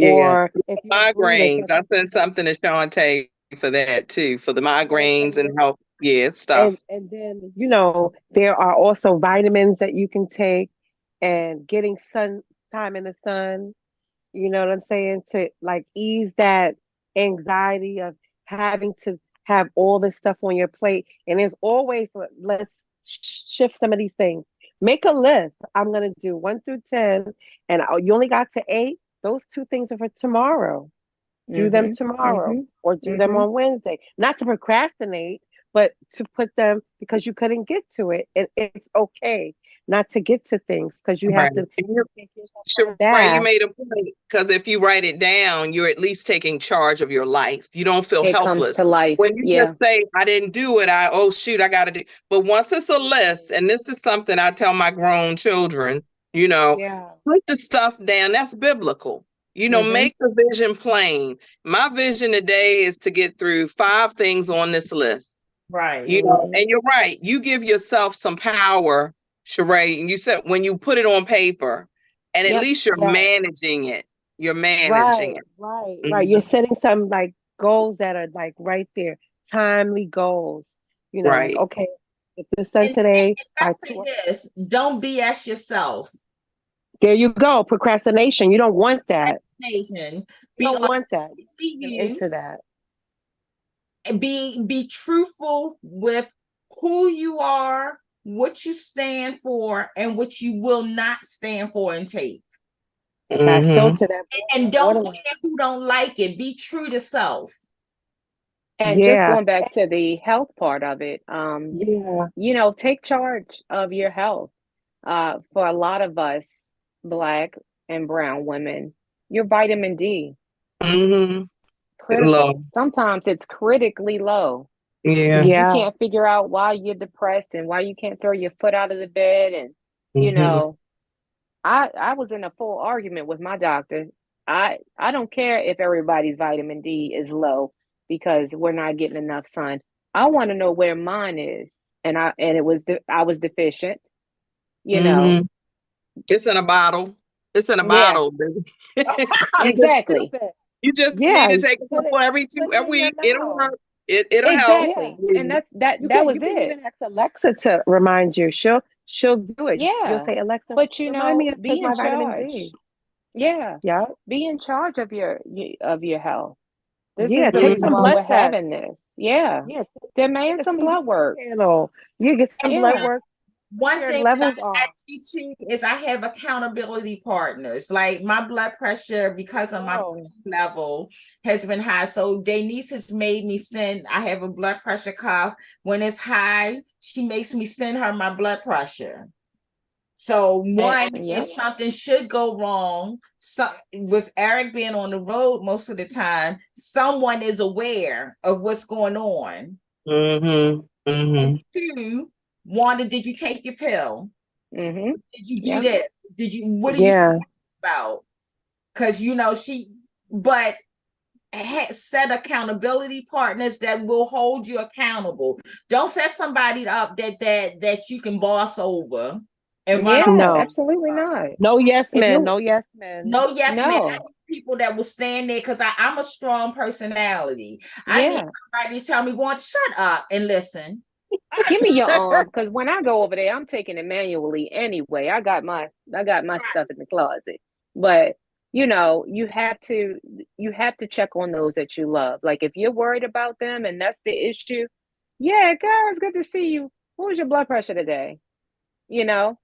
Or if migraines, I sent something to Shantae for that too, for the migraines and help. Stuff. And then, you know, there are also vitamins that you can take, and getting sun time in the sun, you know what I'm saying, to like ease that anxiety of having to have all this stuff on your plate. And there's always, let's shift some of these things. Make a list. I'm going to do 1 through 10, and you only got to 8. Those 2 things are for tomorrow. Do them tomorrow or do them on Wednesday. Not to procrastinate, but to put them because you couldn't get to it. It's okay not to get to things because you have to. Right, you made a point, because if you write it down, you're at least taking charge of your life. You don't feel helpless. Comes to life. When you just say, I didn't do it, oh shoot, I gotta do. But once it's a list, and this is something I tell my grown children, you know, put the stuff down. That's biblical. You know, make the vision plain. My vision today is to get through 5 things on this list. Right. You know, and you're right. You give yourself some power, Sheree, and you said when you put it on paper, and at least you're managing it. You're managing it. Right. You're setting some like goals that are like right there, timely goals. You know, like, okay, if it's done today. I say this: don't BS yourself. There you go. Procrastination. You don't want that. You don't want that. Into that. Be truthful with who you are, what you stand for, and what you will not stand for and take. And don't care who don't like it. Be true to self. And just going back to the health part of it, you know, take charge of your health. For a lot of us, Black and brown women, your vitamin D. Critical. Low. Sometimes it's critically low. You can't figure out why you're depressed and why you can't throw your foot out of the bed. And you know, I was in a full argument with my doctor. I don't care if everybody's vitamin D is low because we're not getting enough sun. I want to know where mine is, and I was deficient. You know, it's in a bottle. It's in a Yeah. bottle. baby. Exactly. You just Yeah, need to take a put it- couple every put it in week. your It'll mouth. work. It'll help. Exactly. Yeah. And You that can, was you can it. even ask Alexa to remind you. She'll do it. You'll Yeah. say, Alexa, But you remind me know, to be take my in vitamin charge. D. Yeah. Yeah. Be in charge of your health. This Yeah. is the Take reason some why blood we're tests. having this. Yeah. Yeah. Demand Take a some CBC blood work. panel. You get some blood Yeah. work. One Your thing that levels I are. actually too is I have accountability partners. Like my blood pressure, because of my Oh. level, has been high. So Denise has made me send. I have a blood pressure cuff. When it's high, she makes me send her my blood pressure. So one, Yep. if something should go wrong, so with Eric being on the road most of the time, someone is aware of what's going on. Mm-hmm. Mm-hmm. And two, Wanda, did you take your pill? Mm-hmm. Did you do Yep. this? Did you? What are you Yeah. talking about? Because but set accountability partners that will hold you accountable. Don't set somebody up that you can boss over and run. Yeah, No. absolutely not. No yes If men. you No yes men. No, yes, man. no, I need people that will stand there because I'm a strong personality. I need yeah, somebody to tell me, "Want shut up and listen." give me your arm because when I go over there, I'm taking it manually anyway. I got my stuff in the closet, but you know, you have to check on those that you love. Like if you're worried about them and that's the issue, yeah, girl, it's good to see you. What was your blood pressure today? You know,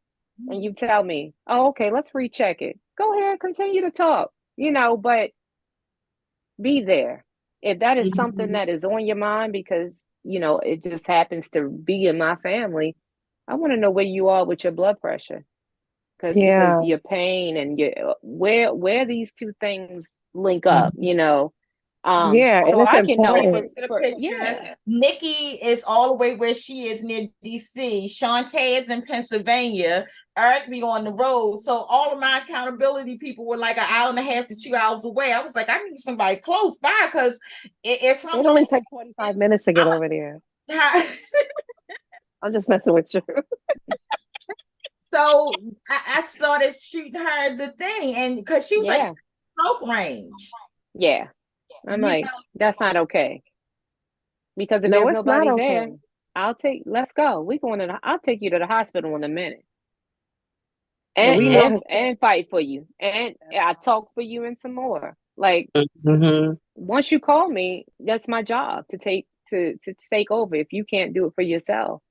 and you tell me, oh, okay, let's recheck it. Go ahead, continue to talk. You know, but be there. If that is something that is on your mind because, you know, it just happens to be in my family, I want to know where you are with your blood pressure. Yeah. Because your pain and your where these two things link up, you know. Yeah, and So it's I can know important. To the picture. yeah. Nikki is all the way where she is near DC. Shantae is in Pennsylvania. Eric be on the road. So all of my accountability people were like an hour and a half to 2 hours away. I was like, I need somebody close by because if I'm It only takes 45 minutes to get over there. I'm just messing with you. So I started shooting her the thing, and because she was like smoke range. Yeah. I'm like, that's not okay. Because if No, there's it's not nobody there, okay. let's go. I'll take you to the hospital in a minute. And we know And fight for you. And I talk for you and some more. Like once you call me, that's my job to take over if you can't do it for yourself.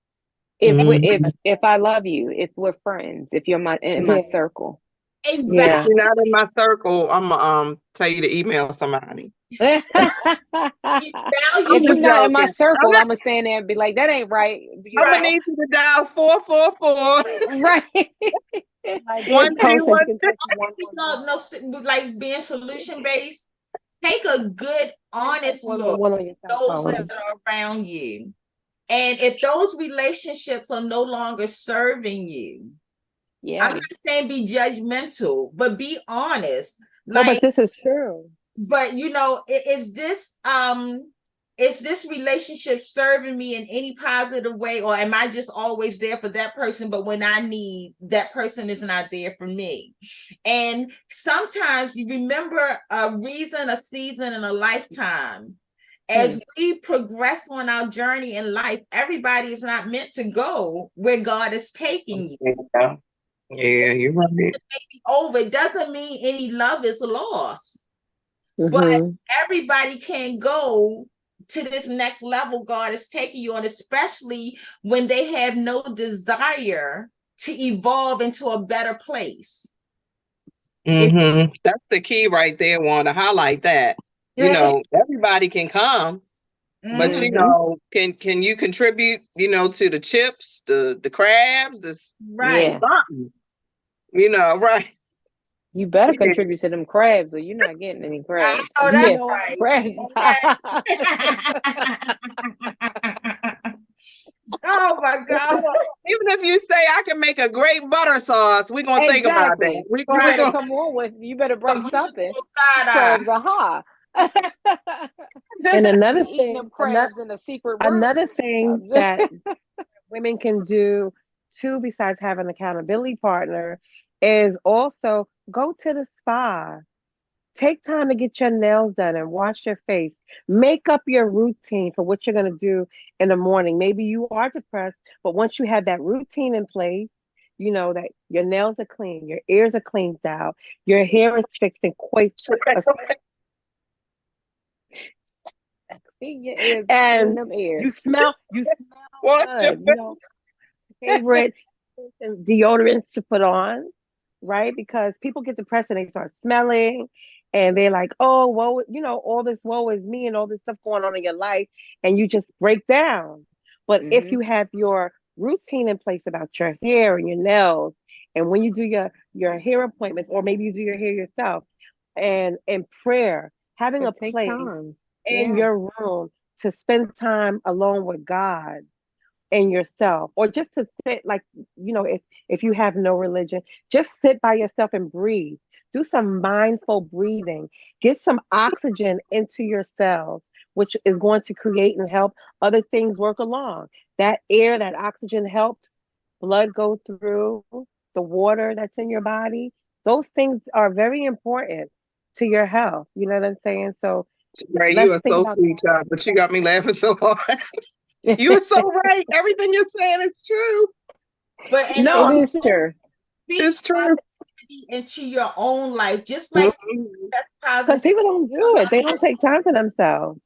If I love you, if we're friends, if you're in my circle. Yeah. If you're not in my circle, I'm gonna tell you to email somebody. If you're not in my circle, I'm gonna stand there and be like, that ain't right. I'm gonna need you to dial 444. Right. Like 1216. No, like being solution based. Take a good, honest look at those that are around you. And if those relationships are no longer serving you, I'm not saying be judgmental, but be honest. No, but this is true. But you know, is this relationship serving me in any positive way, or am I just always there for that person, but when I need, that person is not there for me? And sometimes you remember a reason, a season, and a lifetime. As we progress on our journey in life, everybody is not meant to go where God is taking you. Yeah, you're right. Over. It doesn't mean any love is lost. But everybody can go to this next level God is taking you on, especially when they have no desire to evolve into a better place. That's the key right there. Want to highlight that. You know, everybody can come, but you know, can you contribute? You know, to the chips, the crabs, something. You know, right. You better contribute to them crabs, or you're not getting any crabs. Oh, that's right. Crabs. Oh my God! Even if you say I can make a great butter sauce, we're gonna think about that. You better come on with. You better bring something. Crabs are hot. And another thing, them crabs in the secret room. Another thing that women can do too, besides having an accountability partner, is also go to the spa. Take time to get your nails done and wash your face. Make up your routine for what you're going to do in the morning. Maybe you are depressed, but once you have that routine in place, you know that your nails are clean, your ears are cleaned out, your hair is fixed and coiffed, Your ears, and them ears. you smell Wash your good. You know, favorite deodorants to put on, right? Because people get depressed and they start smelling and they're like, oh, woe, you know, all this woe is me and all this stuff going on in your life, and you just break down. But if you have your routine in place about your hair and your nails, and when you do your hair appointments, or maybe you do your hair yourself, and prayer, having a Take place time. in your room to spend time alone with God and yourself, or just to sit, like, you know, if you have no religion, just sit by yourself and breathe. Do some mindful breathing. Get some oxygen into your cells, which is going to create and help other things work along. That air, that oxygen helps blood go through, the water that's in your body. Those things are very important to your health. You know what I'm saying? So Right, you let's are think so about sweet, child, but you got me laughing so hard. that. You are so right. Everything you're saying is true. But and No, It is also true. speak It's true. positivity into your own life, just like that's because positive. people don't do it. They don't take time for themselves.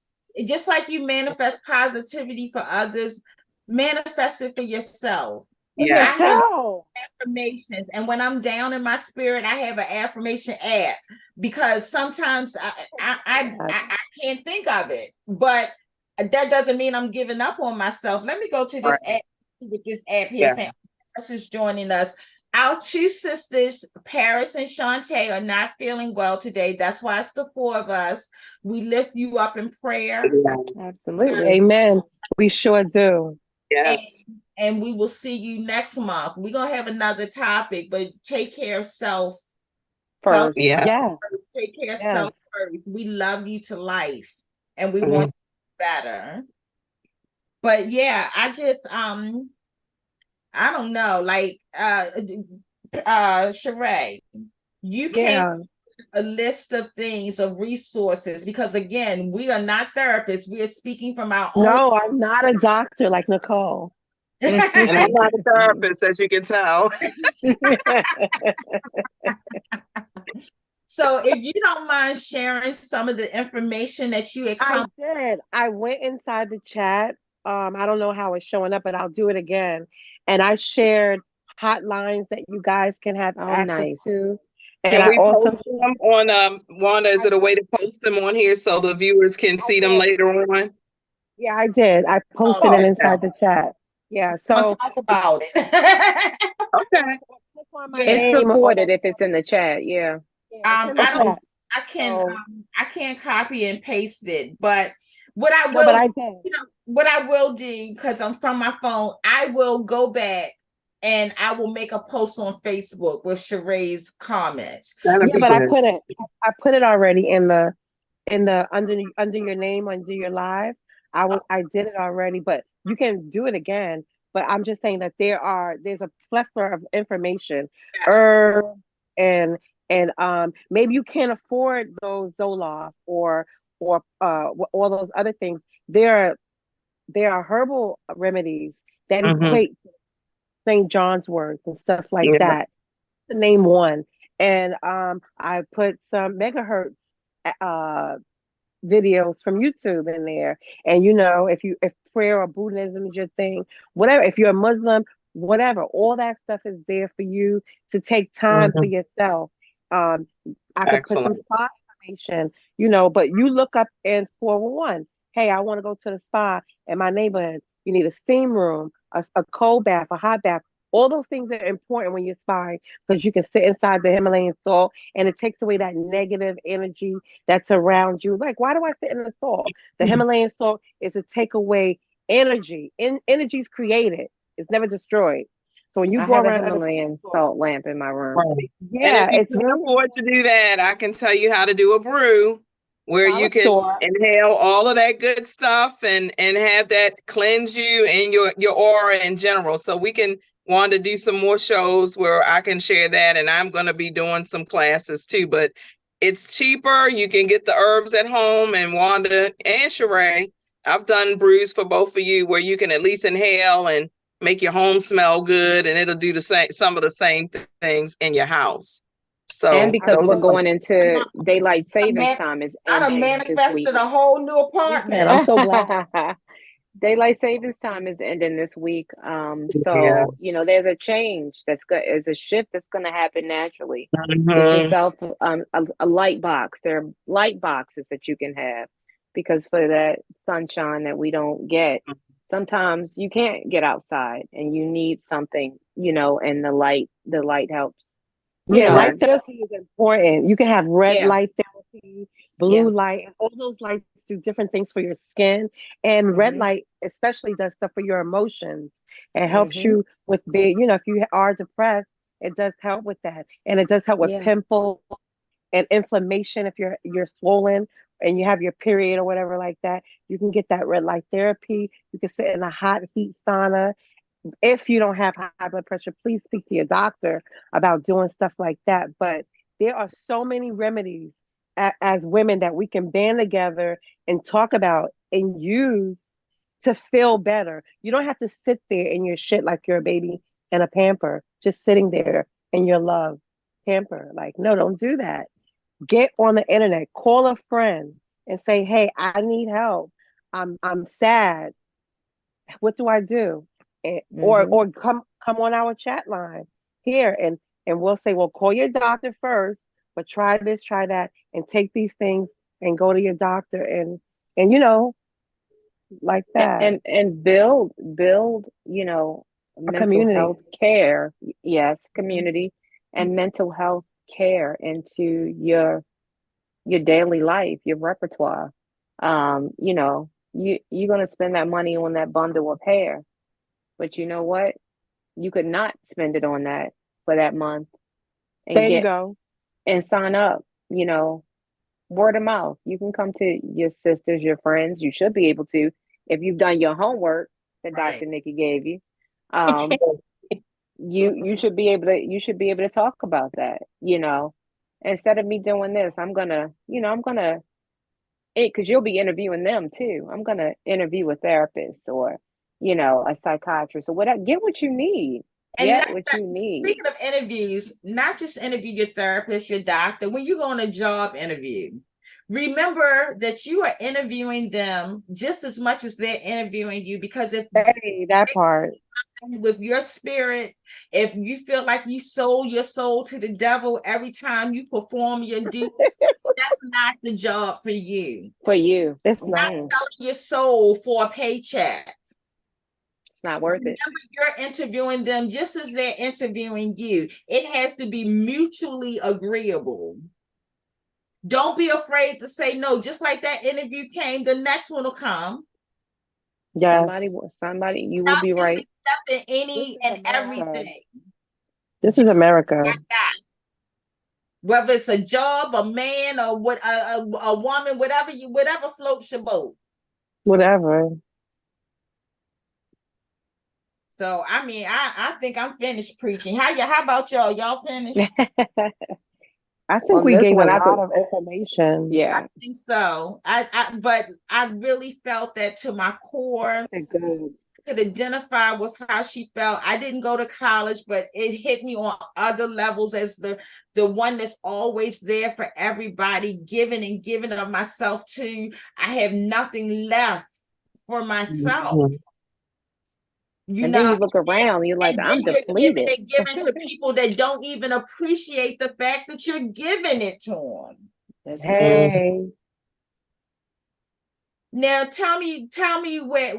Just like you manifest positivity for others, manifest it for yourself. For Yeah. I have yourself. affirmations, and when I'm down in my spirit, I have an affirmation app, because sometimes I can't think of it, but that doesn't mean I'm giving up on myself. Let me go to this Right. app, with this app here. Yeah. Saying Paris is joining us. Our two sisters, Paris and Shantae, are not feeling well today. That's why it's the four of us. We lift you up in prayer. Absolutely. Amen. We sure do. Yes. And we will see you next month. We're gonna have another topic, but take care of self. Self, First. Yeah. Yeah. take care of Yes. self first. We love you to life, and we Mhm. want you better. But yeah, I just I don't know, like Sheree, you came Yeah. a list of things, of resources, because again, we are not therapists. We are speaking from our own. No, I'm not a doctor like Nicole. And I'm not a therapist, as you can tell. So if you don't mind sharing some of the information that you I accomplished. did. I went inside the chat. I don't know how it's showing up, but I'll do it again. And I shared hotlines that you guys can have Oh, access nice. to. And Can I we also post them on Wanda? Is it a way to post them on here so the viewers can see them later on? yeah, I did. I posted it inside the chat. Yeah. Don't So talk about it. Okay. click on my Yeah. It's name. recorded if it's in the chat. Yeah. Yeah, it's in the I don't. chat. So, I can't copy and paste it, but what I no, but will, I did. what I will do, because I'm from my phone, I will go back and I will make a post on Facebook with Sheree's comments. That'll Yeah, be but good. I put it already in the under your name, under your live. I did it already, but you can do it again. But I'm just saying that there's a plethora of information, Yes. and maybe you can't afford those Zoloft or all those other things. There are herbal remedies that equate to St. John's words and stuff like Yeah. that. To name one. And I put some megahertz videos from YouTube in there. And you know, if prayer or Buddhism is your thing, whatever, if you're a Muslim, whatever, all that stuff is there for you to take time for yourself. Um, I could put some Excellent. spa information, you know, but you look up in 411. Hey, I want to go to the spa in my neighborhood. You need a steam room, a cold bath, a hot bath. All those things are important when you're spying, because you can sit inside the Himalayan salt and it takes away that negative energy that's around you. Like, why do I sit in the salt? The Himalayan salt is to take away energy. Energy is created, it's never destroyed. So when you I go have a around other Himalayan salt lamp in my room. Right. And yeah, if you it's can't really afford to do that, I can tell you how to do a brew where dollar you can store. inhale all of that good stuff and have that cleanse you and your aura in general. So we can Wanda do some more shows where I can share that, and I'm going to be doing some classes too. But it's cheaper. You can get the herbs at home, and Wanda and Sheree, I've done brews for both of you where you can at least inhale and make your home smell good, and it'll do the same, some of the same things in your house. So And because those we're are going into daylight savings Man- time is I done ending this week. manifested a whole new And apartment. I'm so glad. Daylight savings time is ending this week. Yeah. So, you know, there's a change that's good. There's a shift that's going to happen naturally. Get Mhm. yourself a light box. There are light boxes that you can have because for that sunshine that we don't get, sometimes you can't get outside and you need something, you know, and the light helps. You Yeah, know, light just therapy is important. You can have red yeah, light therapy, blue light, and all those lights do different things for your skin. And red hmm light especially does stuff for your emotions. It helps hmm you with big, you know, if you are depressed, it does help with that. And it does help with yeah. pimples and inflammation if you're swollen and you have your period or whatever like that. You can get that red light therapy. You can sit in a hot heat sauna. If you don't have high blood pressure, please speak to your doctor about doing stuff like that. But there are so many remedies as women that we can band together and talk about and use to feel better. You don't have to sit there in your shit like you're a baby in a pamper, just sitting there in your love pamper. Like, no, don't do that. Get on the internet, call a friend and say, hey, I need help. I'm sad. What do I do? Or hmm come on our chat line here and we'll say, well, call your doctor first, but try this, try that, and take these things and go to your doctor and you know, like that. and build, you know, A mental community. health care, yes, community and mental health care into your daily life, your repertoire. You know, you're gonna spend that money on that bundle of hair, but you know what? You could not spend it on that for that month and There you get go. and sign up, you know, word of mouth. You can come to your sisters, your friends. You should be able to if you've done your homework that Right. Dr. Nikki gave you. Um, you should be able to talk about that, you know. Instead of me doing this, I'm gonna because you'll be interviewing them too. I'm gonna interview a therapist or, you know, a psychiatrist or whatever. Get what you need. And Get that's what you need. speaking of interviews, not just interview your therapist, your doctor, when you go on a job interview, remember that you are interviewing them just as much as they're interviewing you. Because if Hey, that part. with your spirit, if you feel like you sold your soul to the devil every time you perform your duty, that's not the job for you. For you. It's Not not. Mm-mm. selling your soul for a paycheck. It's not worth it. Remember, you're interviewing them just as they're interviewing you. It has to be mutually agreeable. Don't be afraid to say no. Just like that interview came, the next one will come. Yes. Somebody, you will Stop be just right. accepting This any is and America. everything. This is America. Like that. Whether it's a job, a man, or what a woman, whatever floats your boat. Whatever. So I mean, I think I'm finished preaching. How about y'all? Y'all finished? I think On we this gave a one, I lot could, of information. yeah. I think so. But I really felt that to my core. Good. Could identify with how she felt. I didn't go to college, but it hit me on other levels as the one that's always there for everybody, giving and giving of myself to. I have nothing left for myself. Mhm. You And then know, you look around, you're like, and then I'm you're giving depleted. it, giving to people that don't even appreciate the fact that you're giving it to them. That's it. Hey. Now tell me where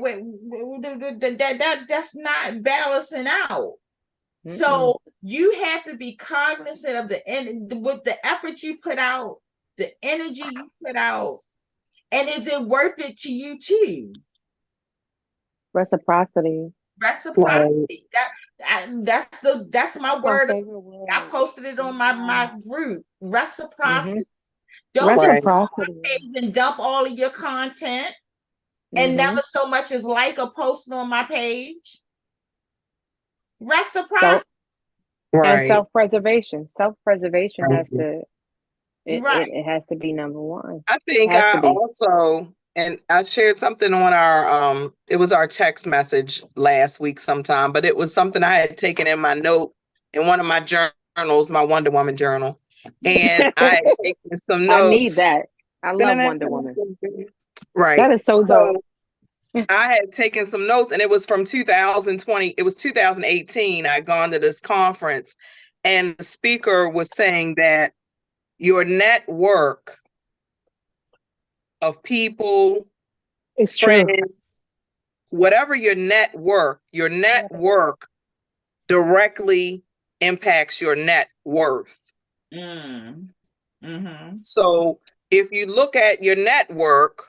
that's not balancing out. Mm-mm. So you have to be cognizant of with the effort you put out, the energy you put out, and is it worth it to you too? Reciprocity. Reciprocity. That's my My word. favorite word. I posted it on my group. Reciprocity. Mm-hmm. Don't just Right. go on my Reciprocity. page and dump all of your content and Mm-hmm. never so much as like or post on my page. Reciprocity. And Right. self-preservation. Self-preservation has Right. to Right. it has to be number one. I It think has I to be. also, and I shared something on our it was our text message last week sometime, but it was something I had taken in my note in one of my journals, my Wonder Woman journal. And I had taken some I need notes. that. I love Wonder Woman. Right. That is so dope. I had taken some notes, and it was from 2020. It was 2018. I'd gone to this conference, and the speaker was saying that your network of people, It's true. friends, whatever your network directly impacts your net worth. Mm. Mm-hmm. So if you look at your network,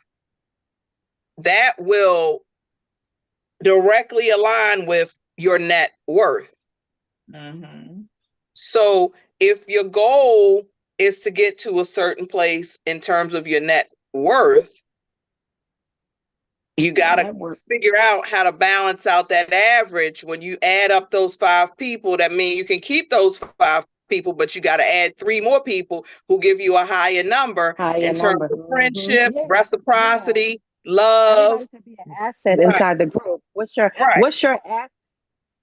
that will directly align with your net worth. Mm-hmm. So if your goal is to get to a certain place in terms of your net worth, you got to figure out how to balance out that average. When you add up those 5 people, that means you can keep those 5 people, but you got to add 3 more people who give you a higher number in terms of friendship, reciprocity, love. Everybody should be an asset inside the group. What's your asset?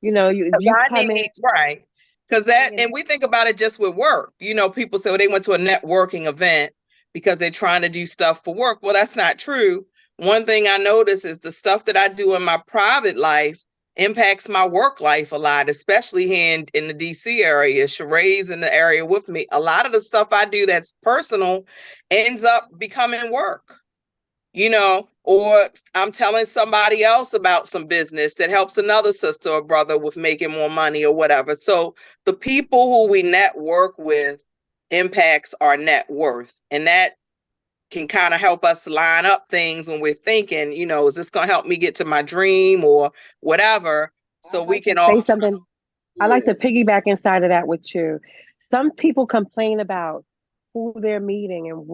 You know, you come in. Right. Because that, and we think about it just with work. You know, people say, well, they went to a networking event because they're trying to do stuff for work. Well, that's not true. One thing I notice is the stuff that I do in my private life impacts my work life a lot, especially here in the DC area. Sheree's in the area with me. A lot of the stuff I do that's personal ends up becoming work. You know, or I'm telling somebody else about some business that helps another sister or brother with making more money or whatever. So the people who we network with impacts our net worth. And that can kind of help us line up things when we're thinking, you know, is this going to help me get to my dream or whatever? So we can all say something. I like to piggyback inside of that with you. Some people complain about who they're meeting and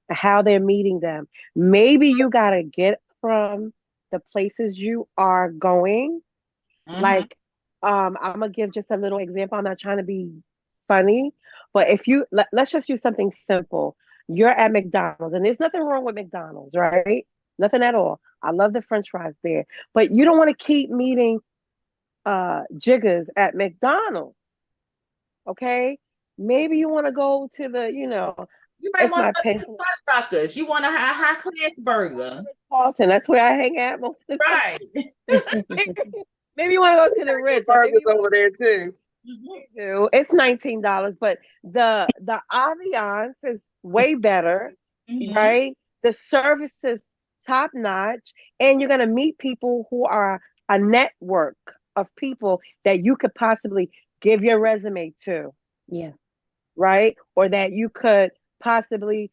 how they're meeting them. Maybe you got to get from the places you are going. Like, I'm going to give just a little example. I'm not trying to be funny, but if you, let's just use something simple. You're at McDonald's, and there's nothing wrong with McDonald's, right? Nothing at all. I love the French fries there, but you don't want to keep meeting jiggers at McDonald's. Okay, maybe you want to go to the, you might want to go to Buttfuckers. You want a high class burger. Carlton, that's where I hang out most of the time. Maybe you want to go to the Ritz. Burgers over there too. It's $19, but the ambiance is way better, right? The service is top notch, and you're gonna meet people who are a network of people that you could possibly give your resume to. Yeah. Right? Or that you could possibly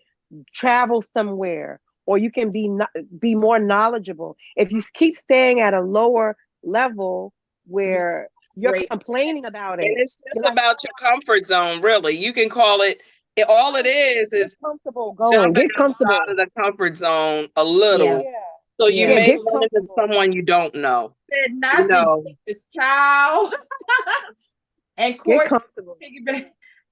travel somewhere, or you can be more knowledgeable. If you keep staying at a lower level where you're complaining about it. And it's just about your comfort zone, really. You can call it, all it is comfortable jumping out of the comfort zone a little. Yeah. So you may run into someone you don't know. Nothing, you know. This child. And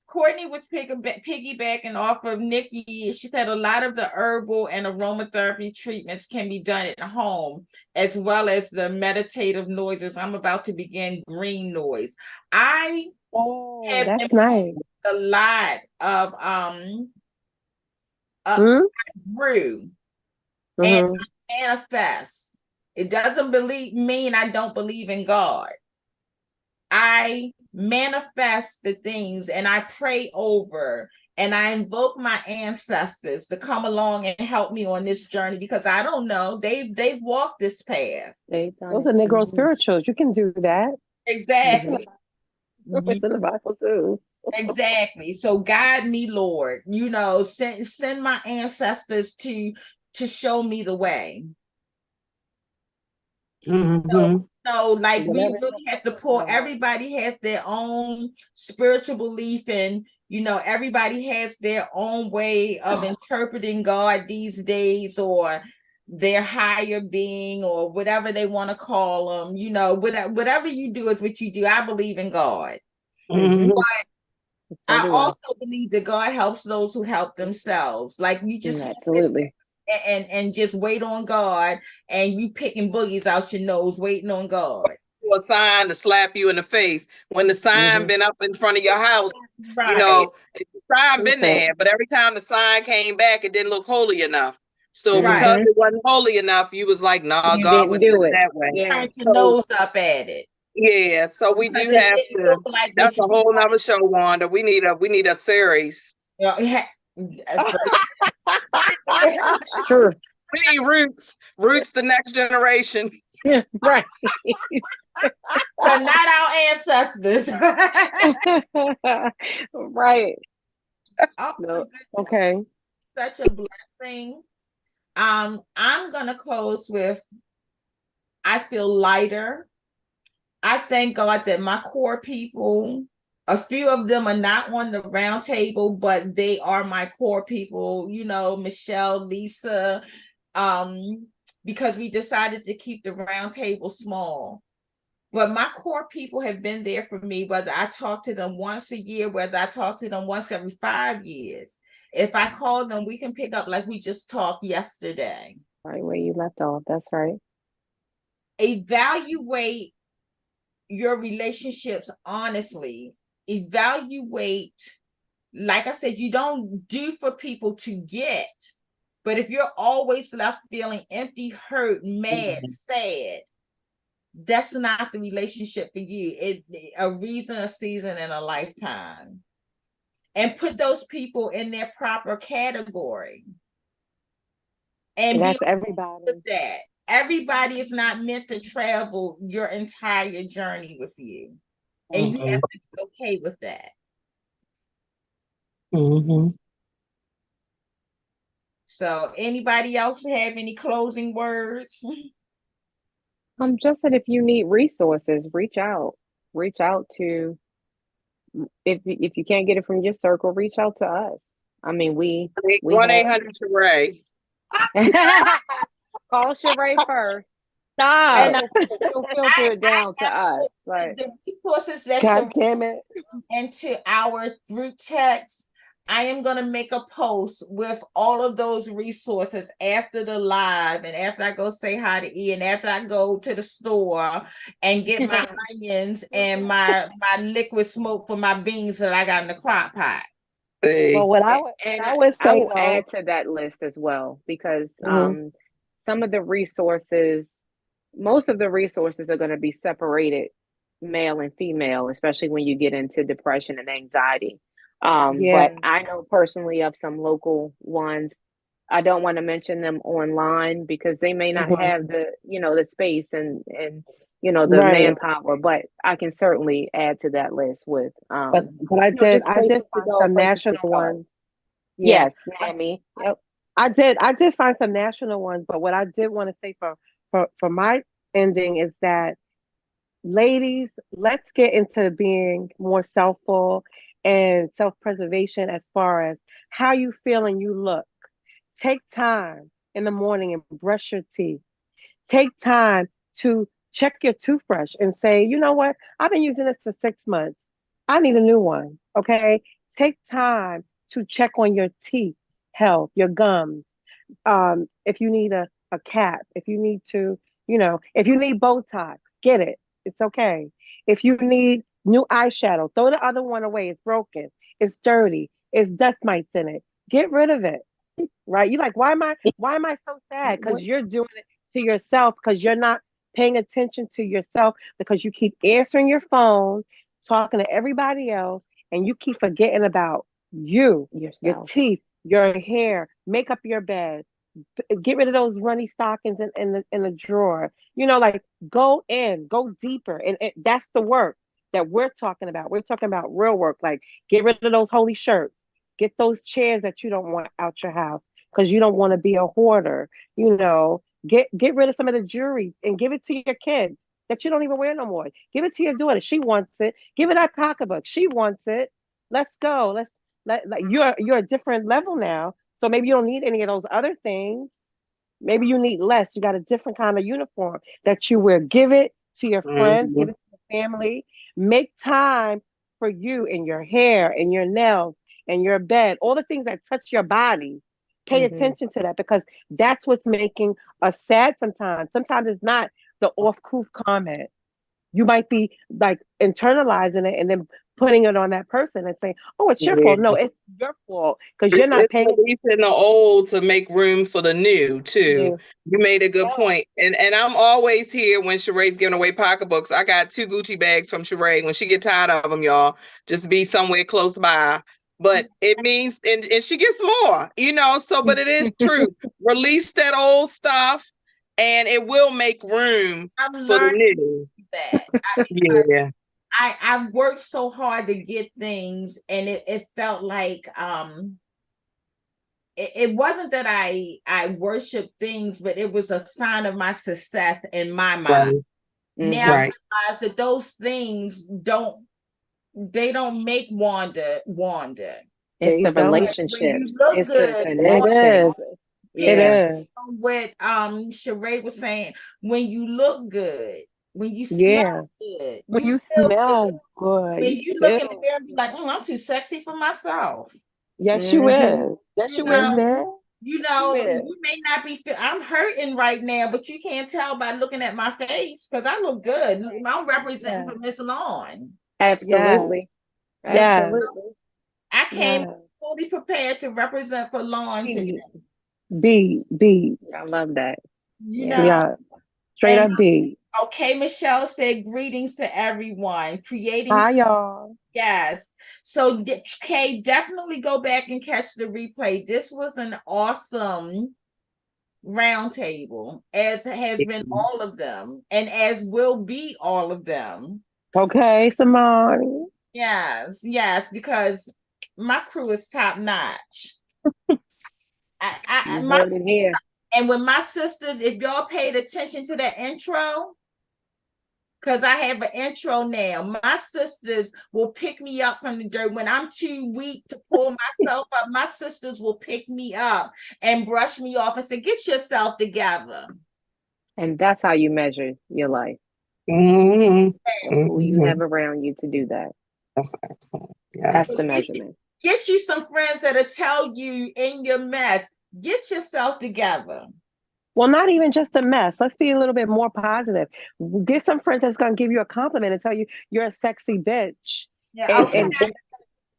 Courtney was piggybacking off of Nikki. She said a lot of the herbal and aromatherapy treatments can be done at home, as well as the meditative noises. I'm about to begin green noise. I have that's nice. A lot of brew and manifest. It doesn't mean I don't believe in God. I manifest the things and I pray over and I invoke my ancestors to come along and help me on this journey, because I don't know. They've walked this path. Those are Negro spirituals. You can do that. Exactly. It's in the Bible too. Exactly. So guide me, Lord. You know, send my ancestors to show me the way. So like we really have to pull, everybody has their own spiritual belief, and you know, everybody has their own way of interpreting God these days, or their higher being or whatever they want to call them, whatever you do is what you do. I believe in God. Mhm. But I also believe that God helps those who help themselves. Like you just can't Absolutely. and just wait on God, and you picking boogies out your nose waiting on God. A sign to slap you in the face when the sign been up in front of your house. Right. The sign been there, but every time the sign came back, it didn't look holy enough. So because it wasn't holy enough, you was like, "Nah, God wouldn't do it that way." Yeah. Turn your nose up at it. Yeah, so we do have to. That's a whole nother show, Wanda. We need a series. Yeah. True. We need Roots, the next generation. Right. But not our ancestors. Right. Oh, no. Okay. Such a blessing. I'm gonna close with I feel lighter. I thank God that my core people, a few of them are not on the round table, but they are my core people, Michelle, Lisa, because we decided to keep the round table small. But my core people have been there for me, whether I talk to them once a year, whether I talk to them once every 5 years. If I call them, we can pick up like we just talked yesterday. Right where you left off. That's right. Evaluate your relationships honestly. Evaluate, like I said, you don't do for people to get. But if you're always left feeling empty, hurt, mad, sad, that's not the relationship for you. A reason, a season, and a lifetime. And put those people in their proper category. And that's be everybody. with that. Everybody is not meant to travel your entire journey with you. And you have to be okay with that. So anybody else have any closing words? Just that if you need resources, reach out. Reach out to, if you can't get it from your circle, reach out to us. I mean, we 1-800-SHERAY. Call Sheree first. Stop. She'll filter it down to us. But the resources that God damn it. into our group text, I am going to make a post with all of those resources after the live, and after I go say hi to Ian, after I go to the store and get my onions and my liquid smoke for my beans that I got in the crock pot. Well, what I would say, I will add to that list as well, because some of the resources, most of the resources are going to be separated, male and female, especially when you get into depression and anxiety. But I know personally of some local ones. I don't want to mention them online because they may not have the, the space and the manpower, but I can certainly add to that list with but I did find some national ones. Yes, NAMI. Yep. I did find some national ones, but what I did want to say for my ending is that, ladies, let's get into being more selfful and self-preservation as far as how you feel and you look. Take time in the morning and brush your teeth. Take time to check your toothbrush and say, you know what? I've been using this for 6 months. I need a new one. Okay. Take time to check on your teeth health, your gums. If you need a cap, if you need to, if you need Botox, get it. It's okay. If you need new eyeshadow, throw the other one away. It's broken. It's dirty. It's dust mites in it. Get rid of it. Right? You're like, why am I so sad? Because you're doing it to yourself, because you're not paying attention to yourself, because you keep answering your phone, talking to everybody else, and you keep forgetting about you, yourself, your teeth, your hair, make up your bed, get rid of those runny stockings in the drawer. Like, go deeper, and that's the work that we're talking about. We're talking about real work. Like, get rid of those holy shirts, get those chairs that you don't want out your house because you don't want to be a hoarder. Get rid of some of the jewelry and give it to your kids that you don't even wear no more. Give it to your daughter. She wants it. Give her that pocketbook. She wants it. Let's go. You're a different level now. So maybe you don't need any of those other things. Maybe you need less. You got a different kind of uniform that you wear. Give it to your friends, give Mhm. it to your family. Make time for you and your hair and your nails and your bed, all the things that touch your body. Pay Mm-hmm. attention to that because that's what's making us sad sometimes. Sometimes it's not the off-coof comment. You might be like internalizing it and then putting it on that person and saying, "Oh, it's your fault." No, Yeah. it's your fault because you're not It's paying releasing the old to make room for the new too. attention. You made a good Yeah. point. And I'm always here when Sheree's giving away pocketbooks. I got 2 Gucci bags from Sheree. When she get tired of them, y'all, just be somewhere close by. But it means, and she gets more, so, but it is true. Release that old stuff and it will make room I'm for the learning new. that. Yeah. I worked so hard to get things, and it felt like it wasn't that I worship things, but it was a sign of my success in my mind. Right. Now I Right. realize that those things don't make Wanda Wanda. It's They the don't. When you relationships. look It's the good, It connection. is. It picking Yeah. is. on what Sheree was saying, when you look good, when you smell Yeah. good, When you you feel good. smell good, When you you look in the feel. mirror and be like, I'm too sexy for myself. Yes, you Mm-hmm. is. Yes, You you is, know, Mm-hmm. man. You is. you may not be I'm hurting right now, but you can't tell by looking at my face because I look good. I'm representing Yeah. for Miss Lawn. Yeah. Absolutely. Yeah. Absolutely. I came Yeah. fully prepared to represent for Lawn today. B. I love that. You Yeah. know, Yeah. Straight and up B. okay, Michelle said greetings to everyone. Creating, Hi, y'all. yes. So, Kay, definitely go back and catch the replay. This was an awesome roundtable, as has been all of them, and as will be all of them. Okay, Simone. Yes, because my crew is top notch. You My heard it here. and when my sisters, if y'all paid attention to that intro, because I have an intro now. My sisters will pick me up from the dirt. When I'm too weak to pull myself up, my sisters will pick me up and brush me off and say, get yourself together. And that's how you measure your life. Mm-hmm. And who you Mm-hmm. have around you to do that. That's excellent. Yeah. That's So the measurement. get you some friends that'll tell you in your mess, get yourself together. Well, not even just a mess. Let's be a little bit more positive. Get some friends that's gonna give you a compliment and tell you you're a sexy bitch. Yeah, And okay.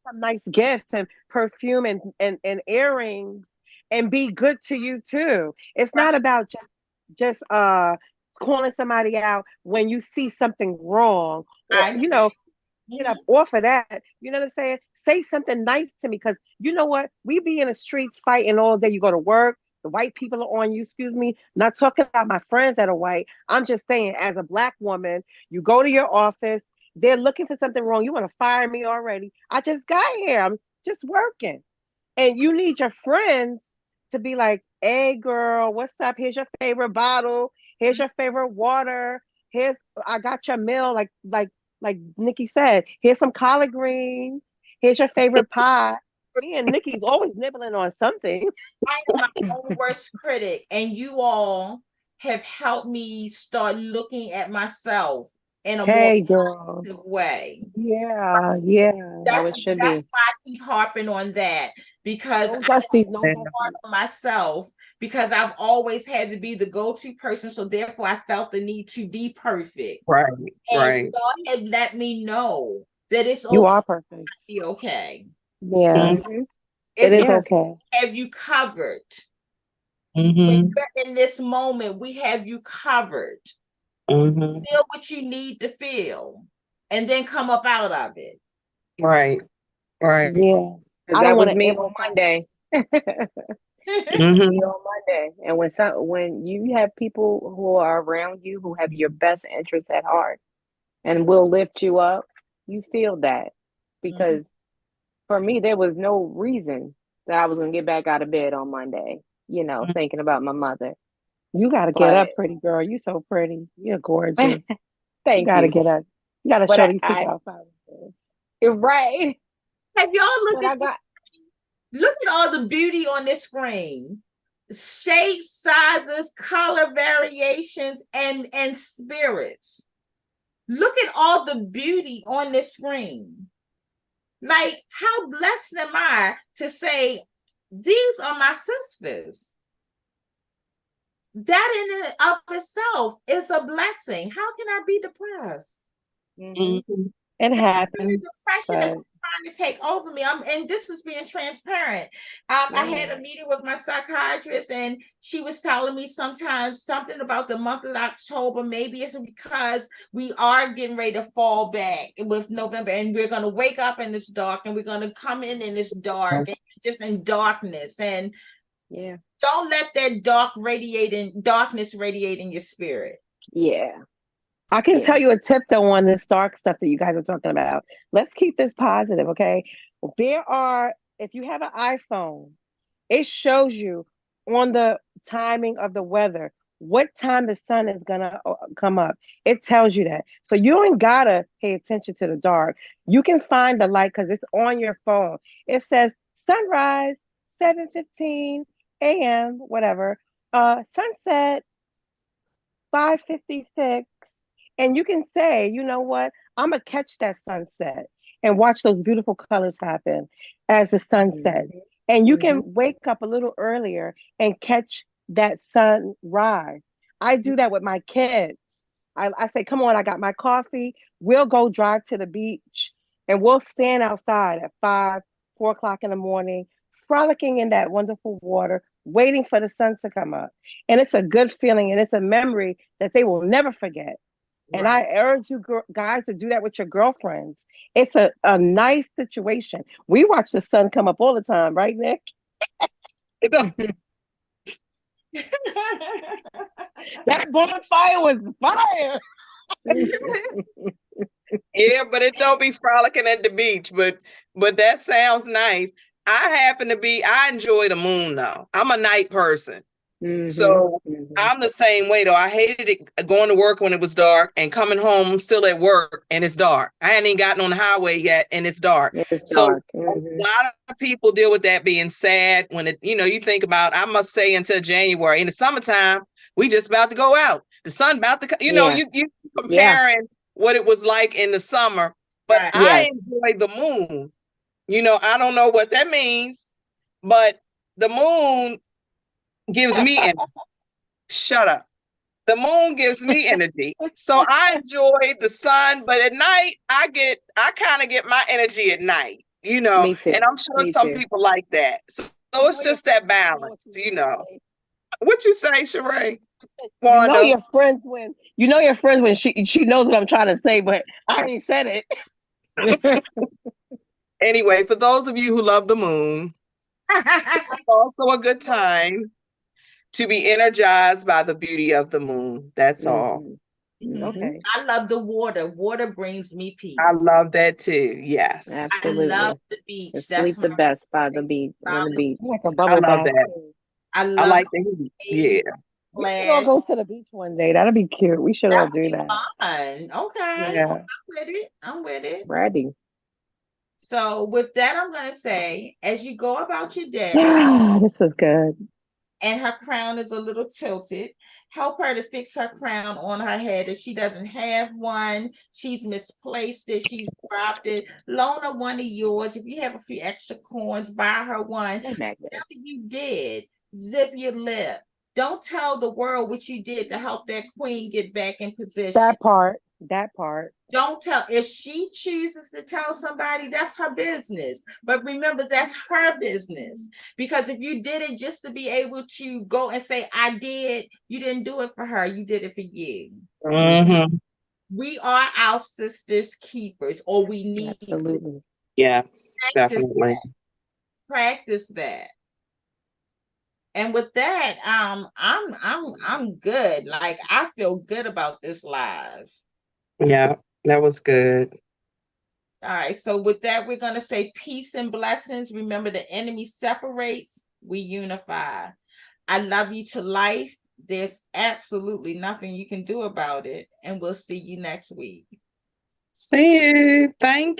some nice gifts and perfume and earrings and be good to you too. It's not about just calling somebody out when you see something wrong or I get up off of that. You know what I'm saying? Say something nice to me because you know what? We be in the streets fighting all day. You go to work, the white people are on you, excuse me. Not talking about my friends that are white. I'm just saying, as a black woman, you go to your office, they're looking for something wrong. You want to fire me already. I just got here. I'm just working. And you need your friends to be like, hey girl, what's up? Here's your favorite bottle. Here's your favorite water. Here's I got your meal, like Nikki said. Here's some collard greens. Here's your favorite pie. Me and Nikki's always nibbling on something. I am my own worst critic, and you all have helped me start looking at myself in a more Hey girl. positive way. Yeah, yeah. How it should That's be. why I keep harping on that, because No I dusty, no Yeah. dusty. hard on myself, because I've always had to be the go-to person. So therefore I felt the need to be perfect. Right. And Right. y'all have let me know that it's You okay are to perfect. be okay. Yeah, Mm-hmm. it It's is Yeah. okay. have you covered. When Mm-hmm. you're in this moment, we have you covered. Mm-hmm. Feel what you need to feel, and then come up out of it. Right. Right. Yeah. Because I don't that want was to me on amplify. Monday. Mm-hmm. Me on Monday. And when you have people who are around you who have your best interests at heart and will lift you up, you feel that. Because for me, there was no reason that I was gonna get back out of bed on Monday, thinking about my mother. You got to get But up, pretty girl. You so pretty. You're gorgeous. You thank got to you. get up. You got to But show these people I outside. right. Have y'all But I got look at all the beauty on this screen? shapes, sizes, color variations, and spirits. Look at all the beauty on this screen. Like, how blessed am I to say, these are my sisters? That in and of itself is a blessing. How can I be depressed? Mm-hmm. It happens. Depression is trying to take over me. And this is being transparent. I had a meeting with my psychiatrist, and she was telling me sometimes something about the month of October. Maybe it's because we are getting ready to fall back with November, and we're going to wake up in this dark, and we're going to come in this dark, and just in darkness. And don't let that darkness radiate in your spirit. Yeah. I can tell you a tip though on this dark stuff that you guys are talking about. Let's keep this positive, okay? If you have an iPhone, it shows you on the timing of the weather what time the sun is gonna come up. It tells you that. So you ain't gotta pay attention to the dark. You can find the light because it's on your phone. It says sunrise, 7:15 a.m., whatever. Sunset, 5:56. And you can say, you know what? I'm going to catch that sunset and watch those beautiful colors happen as the sun sets. And you can wake up a little earlier and catch that sunrise. I do that with my kids. I say, come on, I got my coffee. We'll go drive to the beach and we'll stand outside at 5, 4 o'clock in the morning, frolicking in that wonderful water, waiting for the sun to come up. And it's a good feeling, and it's a memory that they will never forget. And I urge you guys to do that with your girlfriends. It's a nice situation. We watch the sun come up all the time, right, Nick? That bonfire was fire. Yeah, but it don't be frolicking at the beach. But that sounds nice. I enjoy the moon though. I'm a night person. So I'm the same way though. I hated it going to work when it was dark and coming home, I'm still at work and it's dark. I hadn't even gotten on the highway yet and it's dark. So a lot of people deal with that being sad when you think about, I must say until January. In the summertime, we just about to go out. The sun about to, you comparing what it was like in the summer. But I enjoy the moon. I don't know what that means, but the moon gives me energy. Shut up. The moon gives me energy. So I enjoy the sun, but at night I kind of get my energy at night, and I'm sure some people like that. So it's just that balance, What you say, Sheree? Wanda? You know your friends when she knows what I'm trying to say, but I already said it. Anyway, for those of you who love the moon, it's also a good time to be energized by the beauty of the moon. That's all. Okay. I love the water. Water brings me peace. I love that too. Yes. Absolutely. I love the beach. Sleep the best by the beach. On the beach. Like a bubble I love bath. that. I like the heat. Yeah. We should all go to the beach one day. That'll be cute. We should all do that. Fun. Okay. Yeah. I'm with it. Ready. So with that, I'm going to say, as you go about your day. This was good. And her crown is a little tilted, help her to fix her crown on her head. If she doesn't have one, she's misplaced it, she's dropped it, loan her one of yours. If you have a few extra coins, buy her one. Whatever you did, zip your lip. Don't tell the world what you did to help that queen get back in position. That part. Don't tell. If she chooses to tell somebody, that's her business. But remember, that's her business. Because if you did it just to be able to go and say, I did, you didn't do it for her. You did it for you. We are our sister's keepers, or we need. Absolutely. Yes, definitely. Practice that. And with that, I'm good. Like, I feel good about this live. Yeah, that was good. All right. So with that, we're going to say peace and blessings. Remember, the enemy separates, we unify. I love you to life. There's absolutely nothing you can do about it. And we'll see you next week. See you. Thank you.